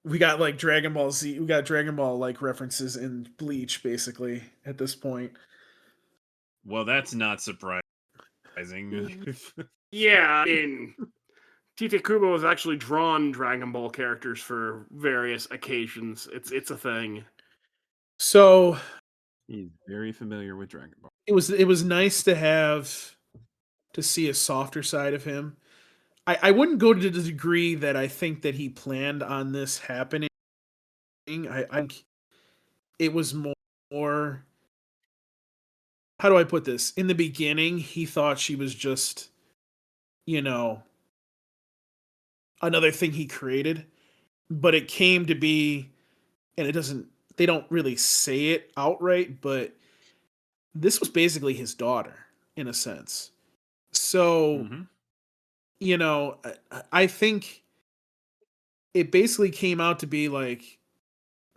we got like Dragon Ball Z, we got Dragon Ball like references in Bleach basically at this point. Well, that's not surprising. Yeah, I mean, Tite Kubo has actually drawn Dragon Ball characters for various occasions. It's a thing. So He's very familiar with Dragon Ball. it was nice to see a softer side of him. I wouldn't go to the degree that I think that he planned on this happening. I think it was more, how do I put this? In the beginning, he thought she was just, you know, another thing he created, but it came to be, and they don't really say it outright, but this was basically his daughter in a sense. So, Mm-hmm. I think it basically came out to be like,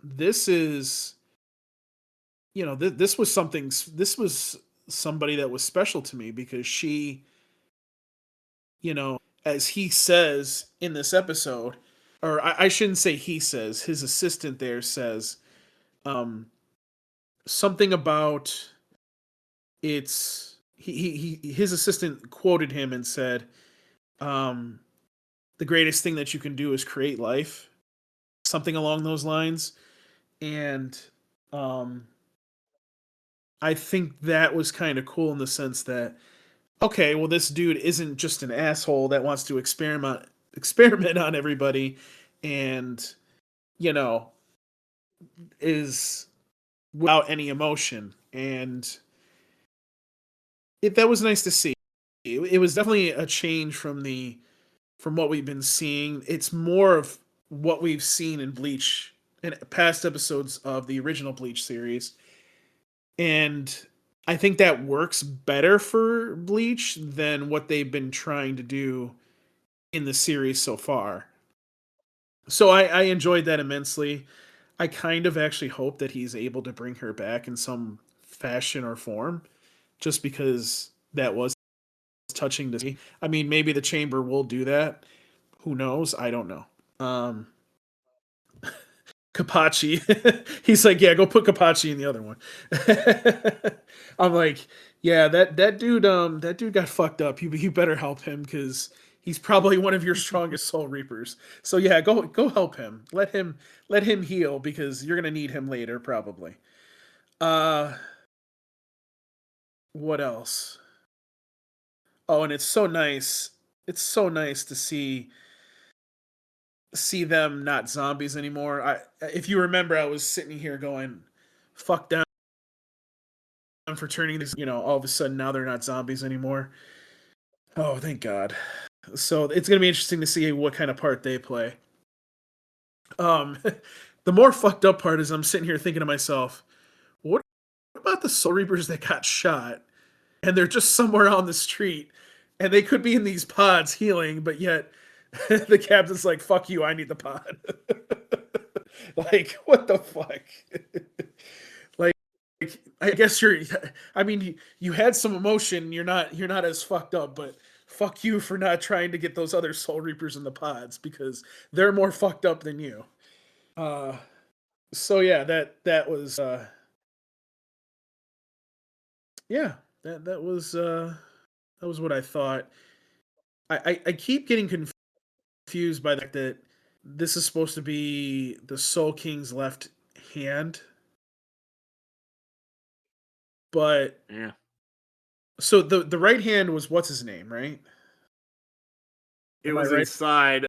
this is, this was somebody that was special to me because she, as he says in this episode, or I shouldn't say he says, his assistant there says, um, something about his assistant quoted him and said, the greatest thing that you can do is create life, something along those lines. And I think that was kind of cool in the sense that, okay, well, this dude isn't just an asshole that wants to experiment on everybody, and you know is without any emotion, and that was nice to see. It was definitely a change from what we've been seeing. It's more of what we've seen in Bleach in past episodes of the original Bleach series. And I think that works better for Bleach than what they've been trying to do in the series so far. So I enjoyed that immensely. I kind of actually hope that he's able to bring her back in some fashion or form, just because that was touching to see. I mean, maybe the chamber will do that. Who knows? I don't know. Kapachi. He's like, yeah, go put Kapachi in the other one. I'm like, yeah, that dude got fucked up. You better help him because he's probably one of your strongest Soul Reapers. So yeah, go help him. Let him heal because you're gonna need him later probably. What else? Oh, and it's so nice. It's so nice to see them not zombies anymore. If you remember, I was sitting here going, "Fuck them for turning these." All of a sudden now they're not zombies anymore. Oh, thank God. So it's gonna be interesting to see what kind of part they play. The more fucked up part is I'm sitting here thinking to myself, what about the Soul Reapers that got shot and they're just somewhere on the street and they could be in these pods healing, but yet the captain's like, fuck you, I need the pod. Like, what the fuck? Like, I guess you had some emotion, you're not as fucked up, but fuck you for not trying to get those other Soul Reapers in the pods because they're more fucked up than you. So yeah, that was yeah, that was what I thought. I keep getting confused by the fact that this is supposed to be the Soul King's left hand, but Yeah. so the right hand was what's his name, right? It Am I was right? inside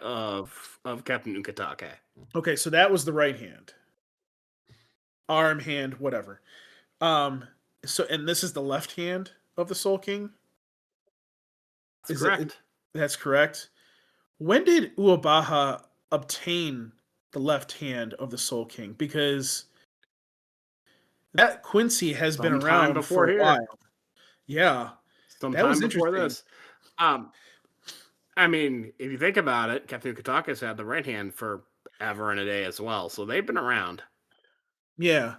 of Captain Ukitake. Okay, so that was the right hand, arm, hand, whatever. So and this is the left hand of the Soul King. That's correct. That's correct. When did Uobaha obtain the left hand of the Soul King? Because that Quincy has been Sometime around before for a here. while. Yeah, that Sometime was before interesting. this. I mean, if you think about it, Captain Ukitake's had the right hand for ever and a day as well, so they've been around. Yeah.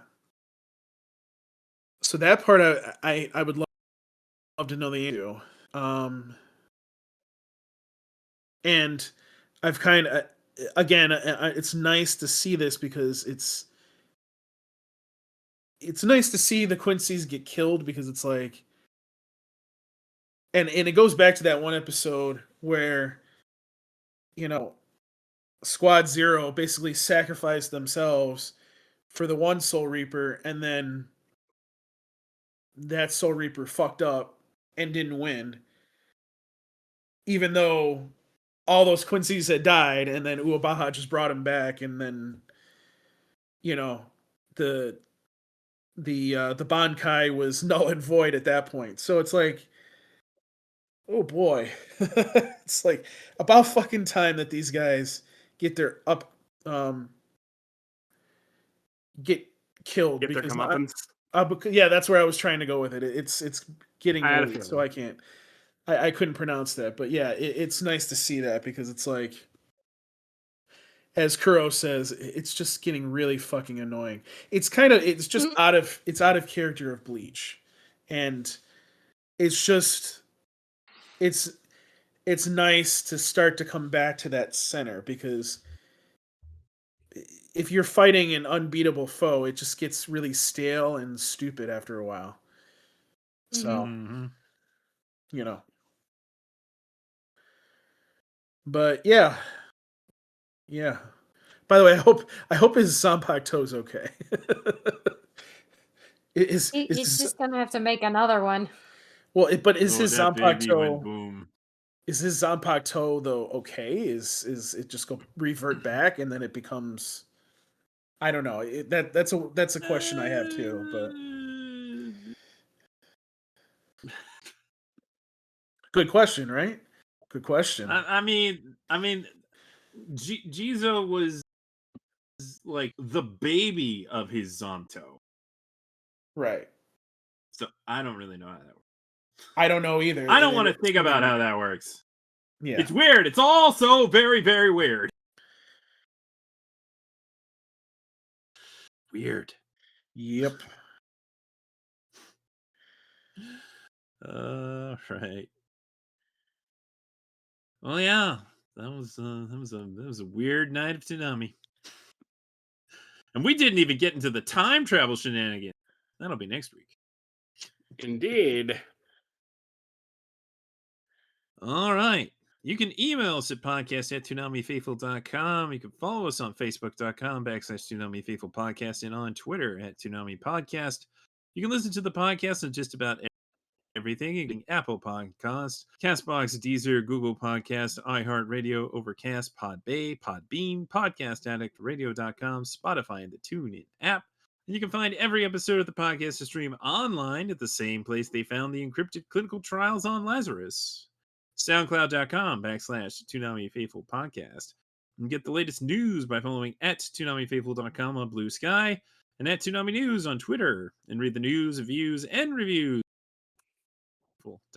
So that part I would love to know the answer to. And I've kind of again, it's nice to see this because it's nice to see the Quincy's get killed because it's like, and it goes back to that one episode where Squad Zero basically sacrificed themselves for the one Soul Reaper, and then that Soul Reaper fucked up and didn't win, even though all those Quincy's had died, and then Uobaha just brought him back, and then the the Bankai was null and void at that point. So it's like, oh boy, it's like about fucking time that these guys get their get killed Get their because comeuppance. yeah, that's where I was trying to go with it. It's getting I had a late, so feeling. I can't. I couldn't pronounce that, but yeah, it's nice to see that because it's like, as Kuro says, it's just getting really fucking annoying. It's just out of character of Bleach, and it's just it's nice to start to come back to that center because if you're fighting an unbeatable foe, it just gets really stale and stupid after a while. So, Mm-hmm. you know. But yeah. Yeah. By the way, I hope his Zanpakuto's okay. He's just gonna have to make another one. but is Oh, his that baby went Zanpakuto boom. is his Zanpakuto though okay? Is it just go revert back and then it becomes? I don't know. That's a question I have too. But good question, right? Good question. I mean, Jizo was like the baby of his Zanto, Right. so I don't really know how that works. I don't know either. I don't want to think about how that works. Yeah. It's weird. It's also very, very weird. Weird. Yep. Right. Well, yeah, that was a weird night of Toonami, and we didn't even get into the time travel shenanigans. That'll be next week. Indeed. All right. You can email us at podcast@toonamifaithful.com. You can follow us on facebook.com/toonamifaithful podcast and on Twitter @toonami podcast. You can listen to the podcast on just about everything, including Apple Podcasts, Castbox, Deezer, Google Podcasts, iHeartRadio, Overcast, Podbay, Podbean, Podcast Addict, Radio.com, Spotify, and the TuneIn app. And you can find every episode of the podcast to stream online at the same place they found the encrypted clinical trials on Lazarus. SoundCloud.com/Toonami Faithful Podcast. And get the latest news by following @ToonamiFaithful.com on Blue Sky and @Toonami News on Twitter. And read the news, views, and reviews.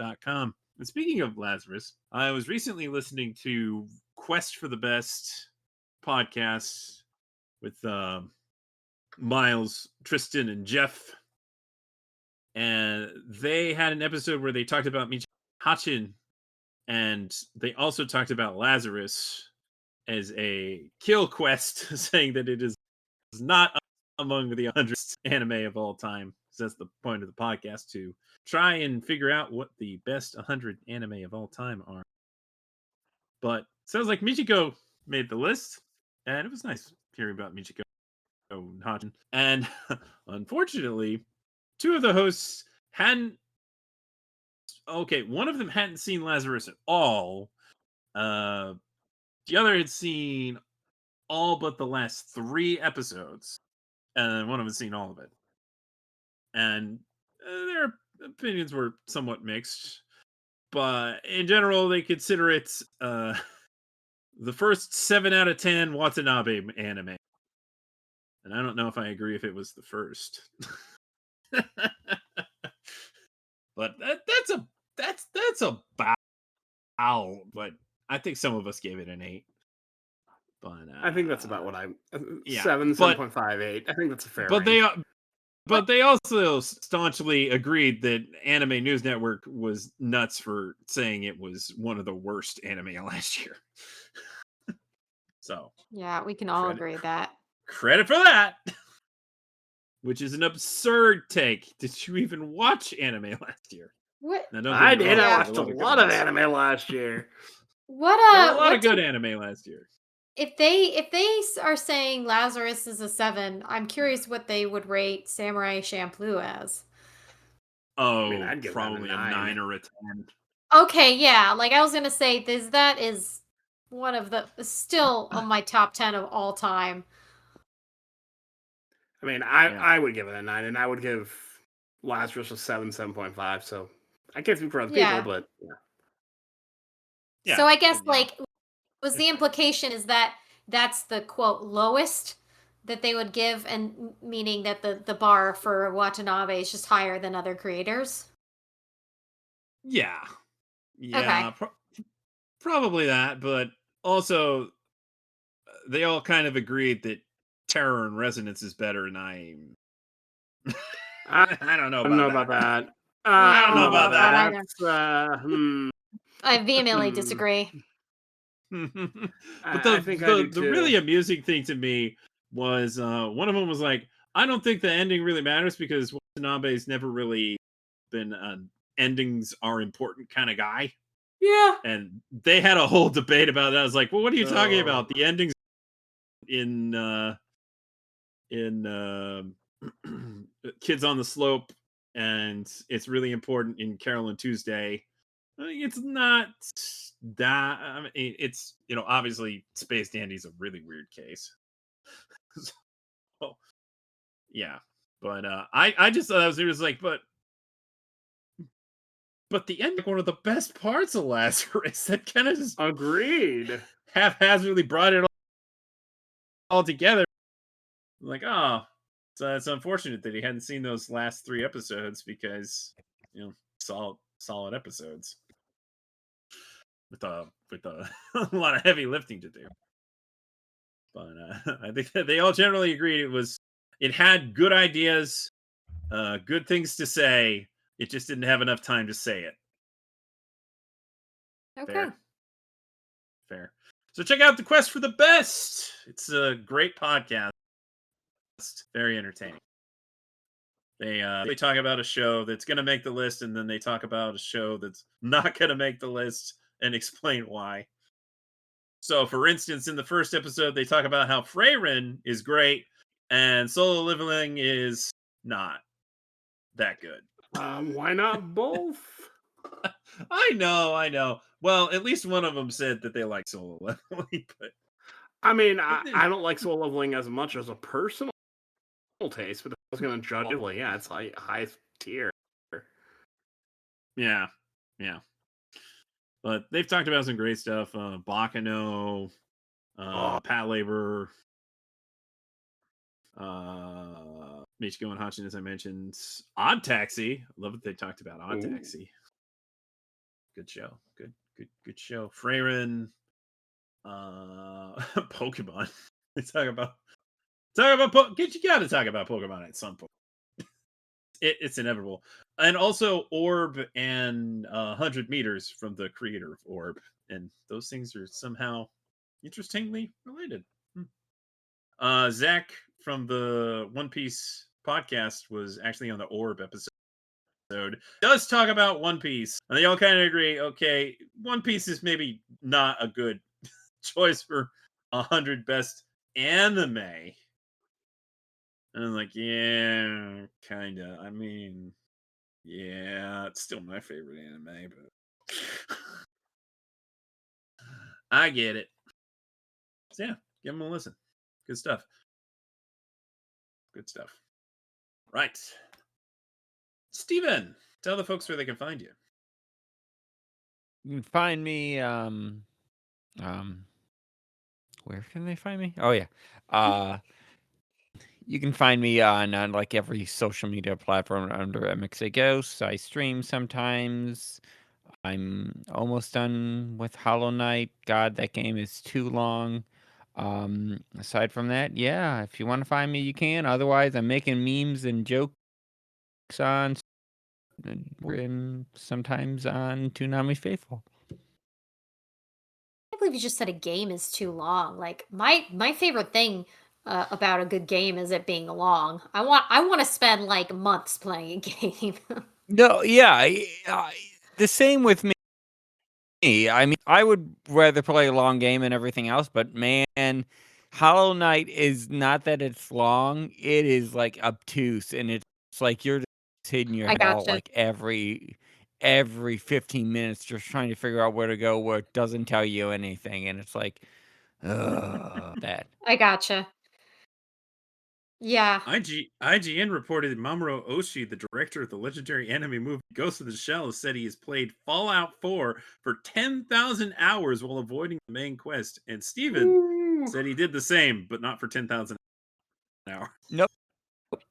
And speaking of Lazarus, I was recently listening to Quest for the Best podcast with Miles, Tristan, and Jeff. And they had an episode where they talked about Michi Hachin, and they also talked about Lazarus as a kill quest, saying that it is not among the 100 anime of all time. So that's the point of the podcast, to try and figure out what the best 100 anime of all time are. But sounds like Michiko made the list, and it was nice hearing about Michiko and Hachin. And unfortunately, two of the hosts hadn't. Okay, one of them hadn't seen Lazarus at all. The other had seen all but the last 3 episodes, and one of them had seen all of it. And their opinions were somewhat mixed, but in general, they consider it the first 7 out of 10 Watanabe anime. And I don't know if I agree if it was the first. But that's about. But I think some of us gave it an 8. But I think that's about what I'm. Yeah, 7.58. I think that's a fair. But range. they also staunchly agreed that Anime News Network was nuts for saying it was one of the worst anime last year. So Yeah, we can all agree that. credit for that. Which is an absurd take. Did you even watch anime last year? What? Now, don't I get me did. wrong, I there's watched a good lot of ones. anime last year. What? There were a lot what of good anime last year. If they are saying Lazarus is a 7, I'm curious what they would rate Samurai Champloo as. Oh, mean, I'd give that a probably a 9. 9 or a 10. Okay, yeah. Like I was gonna say, that is one of the still on my top 10 of all time. I mean, I would give it a 9, and I would give Lazarus a 7.5. So I can't speak for other Yeah. people, but Yeah, So I guess but, yeah. like was the implication is that that's the quote lowest that they would give, and meaning that the bar for Watanabe is just higher than other creators. Yeah. Probably that, but also they all kind of agreed that Terror and Resonance is better, and I don't know I don't know about that. I don't know about that. either. I vehemently disagree. But I think I do the too. really amusing thing to me was one of them was like, I don't think the ending really matters because Watanabe's never really been an endings are important kind of guy. Yeah. And they had a whole debate about that. I was like, well, what are you talking Oh. about? The endings in Kids on the Slope, and it's really important in Carolyn Tuesday. It's not that. I mean, it's obviously Space Dandy's a really weird case. So, yeah, but I just thought it was like, but the end, one of the best parts of Lazarus, that kind of just Agreed. haphazardly brought it all together. Like, oh, so it's unfortunate that he hadn't seen those last 3 episodes, because solid episodes with a a lot of heavy lifting to do. But I think that they all generally agreed it had good ideas, good things to say. It just didn't have enough time to say it. Okay. Fair. So check out The Quest for the Best. It's a great podcast. Very entertaining. They talk about a show that's going to make the list, and then they talk about a show that's not going to make the list and explain why. So, for instance, in the first episode, they talk about how Freyrin is great and Solo Leveling is not that good. Why not both? I know. Well, at least one of them said that they like Solo Leveling, but I mean, I don't like Soul Leveling as much as a personal taste, but if I was going to judge it, well, yeah, it's high tier. yeah. But they've talked about some great stuff. Bakano, Pat Labor, Michiko and Hachin, as I mentioned. Odd Taxi. I love that they talked about Odd Taxi. Good show. Good show. Freyrin, Pokemon. They talk about you gotta talk about Pokemon at some point. It's inevitable. And also Orb and 100 meters from the creator of Orb. And those things are somehow interestingly related. Zach from the One Piece podcast was actually on the Orb episode. Does talk about One Piece. And they all kind of agree, okay, One Piece is maybe not a good choice for 100 best anime. And I'm like, yeah, kind of. I mean, yeah, it's still my favorite anime, but I get it. So yeah, give them a listen. Good stuff. Right. Steven, tell the folks where they can find you. You can find me, where can they find me? Oh yeah. You can find me on like every social media platform under MXA Ghosts. I stream sometimes. I'm almost done with Hollow Knight. God, that game is too long. Aside from that, yeah, if you want to find me, you can. Otherwise, I'm making memes and jokes on and sometimes on Toonami Faithful. I believe you just said a game is too long. Like my favorite thing about a good game is it being long. I want to spend like months playing a game. No, yeah, the same with me. I mean, I would rather play a long game and everything else, but man, Hollow Knight is not that it's long; it is like obtuse, and it's like you're just hitting your I head all gotcha. like every 15 minutes, just trying to figure out where to go, where it doesn't tell you anything, and it's like, that. I gotcha. Yeah. IGN reported Mamoru Oshii, the director of the legendary anime movie Ghost of the Shell, has said he has played Fallout 4 for 10,000 hours while avoiding the main quest. And Steven said he did the same, but not for 10,000 hours. Nope.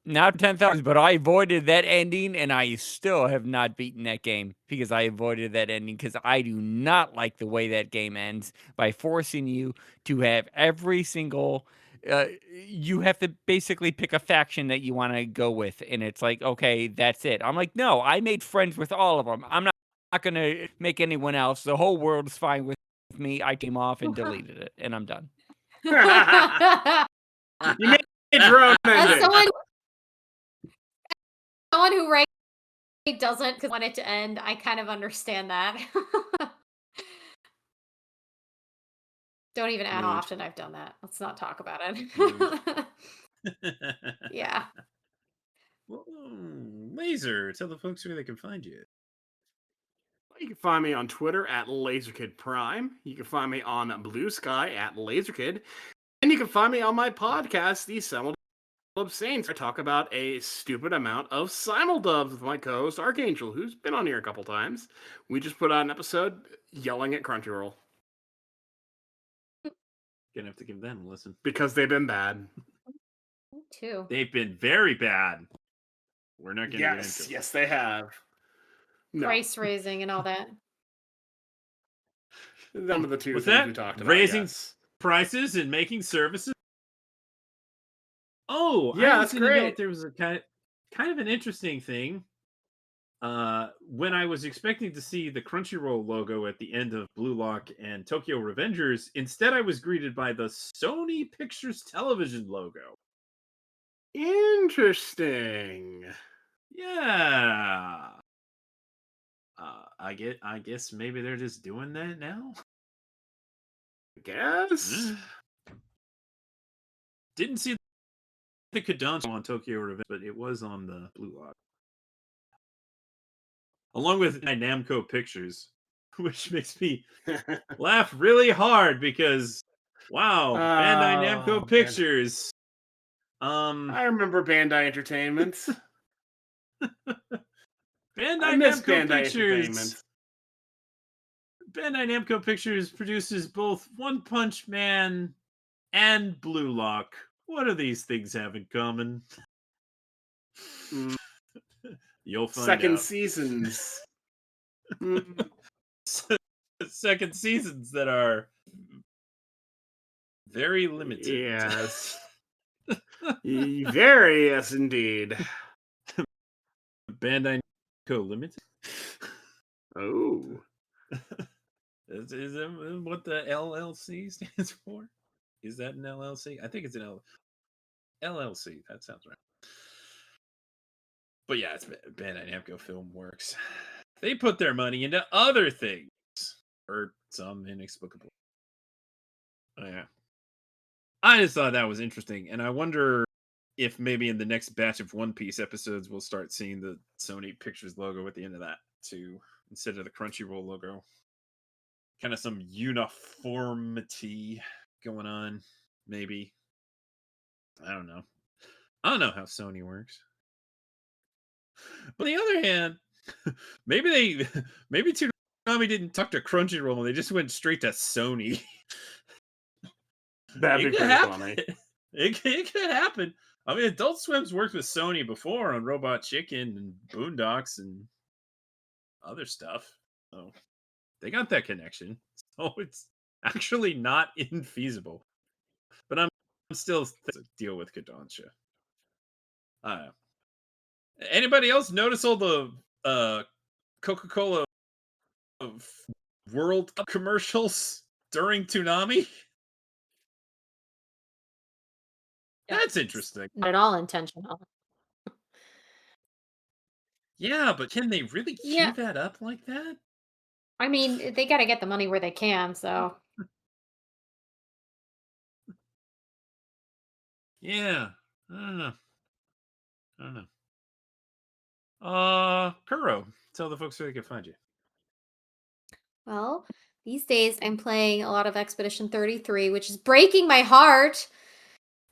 Not 10,000, but I avoided that ending, and I still have not beaten that game because I avoided that ending because I do not like the way that game ends by forcing you to have every single. You have to basically pick a faction that you want to go with, and it's like, okay, that's it. I'm like, no, I made friends with all of them. I'm not going to make anyone else. The whole world's fine with me. I came off and deleted it, and I'm done. You made your own As ending. someone who doesn't because want it to end, I kind of understand that. Don't even add how often I've done that. Let's not talk about it. Yeah. Laser, tell the folks where they can find you. You can find me on Twitter at LaserKidPrime. You can find me on Blue Sky at LaserKid. And you can find me on my podcast, The Simul Dub Saints. I talk about a stupid amount of simuldubs with my co-host Archangel, who's been on here a couple times. We just put out an episode yelling at Crunchyroll. Gonna have to give them a listen. Because they've been bad. Me too. They've been very bad. We're not gonna get into it. Yes, they have. No. Price raising and all that. None of the two With things that, we talked about. raising yes. prices and making services. Oh, Yeah, I that's was gonna note great. there was a kind of an interesting thing. When I was expecting to see the Crunchyroll logo at the end of Blue Lock and Tokyo Revengers, instead I was greeted by the Sony Pictures Television logo. Interesting. Yeah. I guess maybe they're just doing that now. I guess. Didn't see the Kadans on Tokyo Revenge, but it was on the Blue Lock. Along with Namco Pictures, which makes me laugh really hard because, wow, Bandai Namco Oh, Pictures. I remember Bandai Entertainment. Bandai I miss Namco Bandai Pictures. Entertainment. Bandai Namco Pictures produces both One Punch Man and Blue Lock. What do these things have in common? Mm, You'll find second out. seasons. Mm, Second seasons that are very limited. yes. Very, yes, indeed. Bandai Namco Limited. Oh. Is that what the LLC stands for? Is that an LLC? I think it's an LLC. That sounds right. But yeah, it's Bandai Namco Filmworks. They put their money into other things for some inexplicable. Oh, yeah. I just thought that was interesting, and I wonder if maybe in the next batch of One Piece episodes we'll start seeing the Sony Pictures logo at the end of that too, instead of the Crunchyroll logo. Kind of some uniformity going on, maybe. I don't know. I don't know how Sony works. But on the other hand, maybe Toonami didn't talk to Crunchyroll and they just went straight to Sony. That'd be pretty funny. It could happen. I mean, Adult Swim's worked with Sony before on Robot Chicken and Boondocks and other stuff. So they got that connection. So it's actually not infeasible. But I'm still deal with Kodansha. Anybody else notice all the Coca-Cola World Cup commercials during Toonami? That's interesting. Not at all intentional. Yeah, but can they really cue Yeah. that up like that? I mean, they got to get the money where they can, so. Yeah. I don't know. Kuro, tell the folks where they can find you. Well, these days I'm playing a lot of Expedition 33, which is breaking my heart.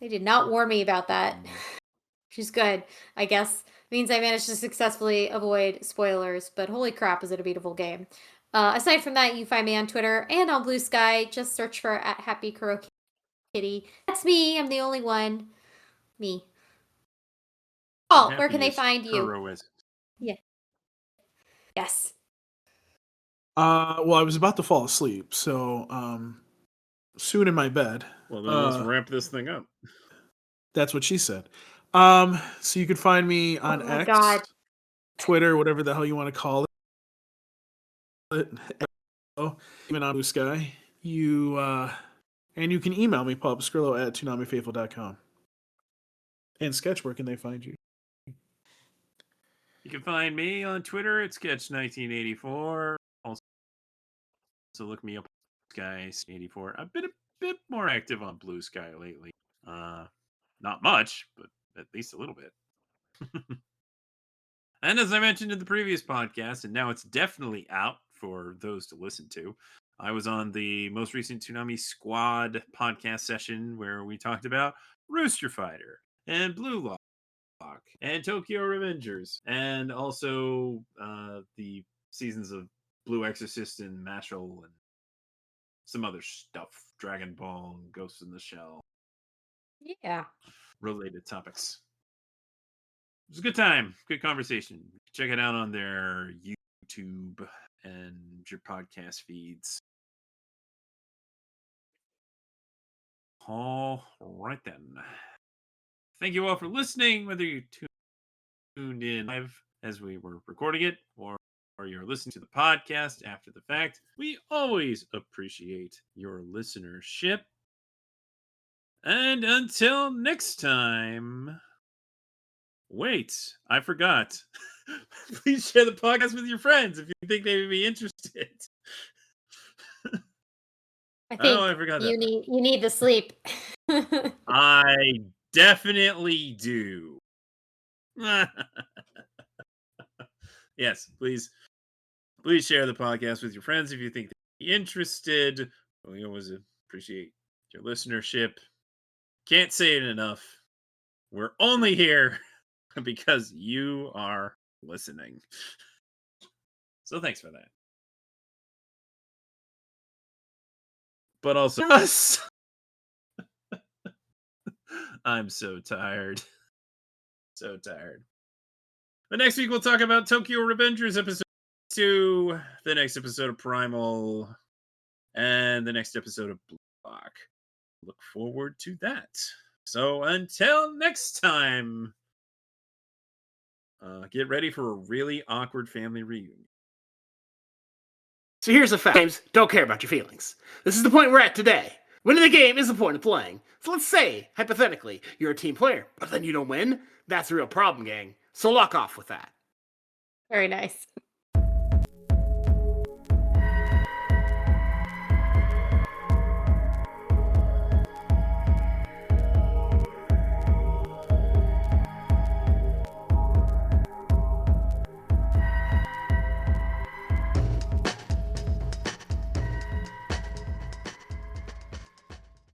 They did not warn me about that. Which is good, I guess. Means I managed to successfully avoid spoilers, but holy crap, is it a beautiful game. Aside from that, you find me on Twitter and on Blue Sky. Just search for @HappyKuroKitty. That's me. I'm the only one. Me. Oh, where can they find you? Kuro is. Yeah. Yes. Well, I was about to fall asleep, so soon in my bed. Well, then let's wrap this thing up. That's what she said. So you can find me on Oh my X, God. Twitter, whatever the hell you want to call it. Even on Blue Sky. And you can email me, pubskrillo@toonamifaithful.com. And Sketch, where can they find you? You can find me on Twitter at Sketch1984. Also look me up on Sky84. I've been a bit more active on Blue Sky lately. Not much, but at least a little bit. And as I mentioned in the previous podcast, and now it's definitely out for those to listen to, I was on the most recent Toonami Squad podcast session where we talked about Rooster Fighter and Blue Lock and Tokyo Revengers, and also the seasons of Blue Exorcist and Mashal and some other stuff, Dragon Ball and Ghost in the Shell Yeah. related topics. It was a good time, good conversation. Check it out on their YouTube and your podcast feeds. All right then. Thank you all for listening, whether you tuned in live as we were recording it or you're listening to the podcast after the fact. We always appreciate your listenership. And until next time. Wait, I forgot. Please share the podcast with your friends if you think they would be interested. I think Oh, I forgot that. you need the sleep. I definitely do. Yes, please share the podcast with your friends if you think they'd be interested. We always appreciate your listenership. Can't say it enough. We're only here because you are listening. So thanks for that. But also us. I'm so tired. So tired. But next week we'll talk about Tokyo Revengers episode 2, the next episode of Primal, and the next episode of Blue Lock. Look forward to that. So until next time, get ready for a really awkward family reunion. So here's the fact. Games don't care about your feelings. This is the point we're at today. Winning the game is the point of playing. So let's say, hypothetically, you're a team player, but then you don't win. That's a real problem, gang. So lock off with that. Very nice.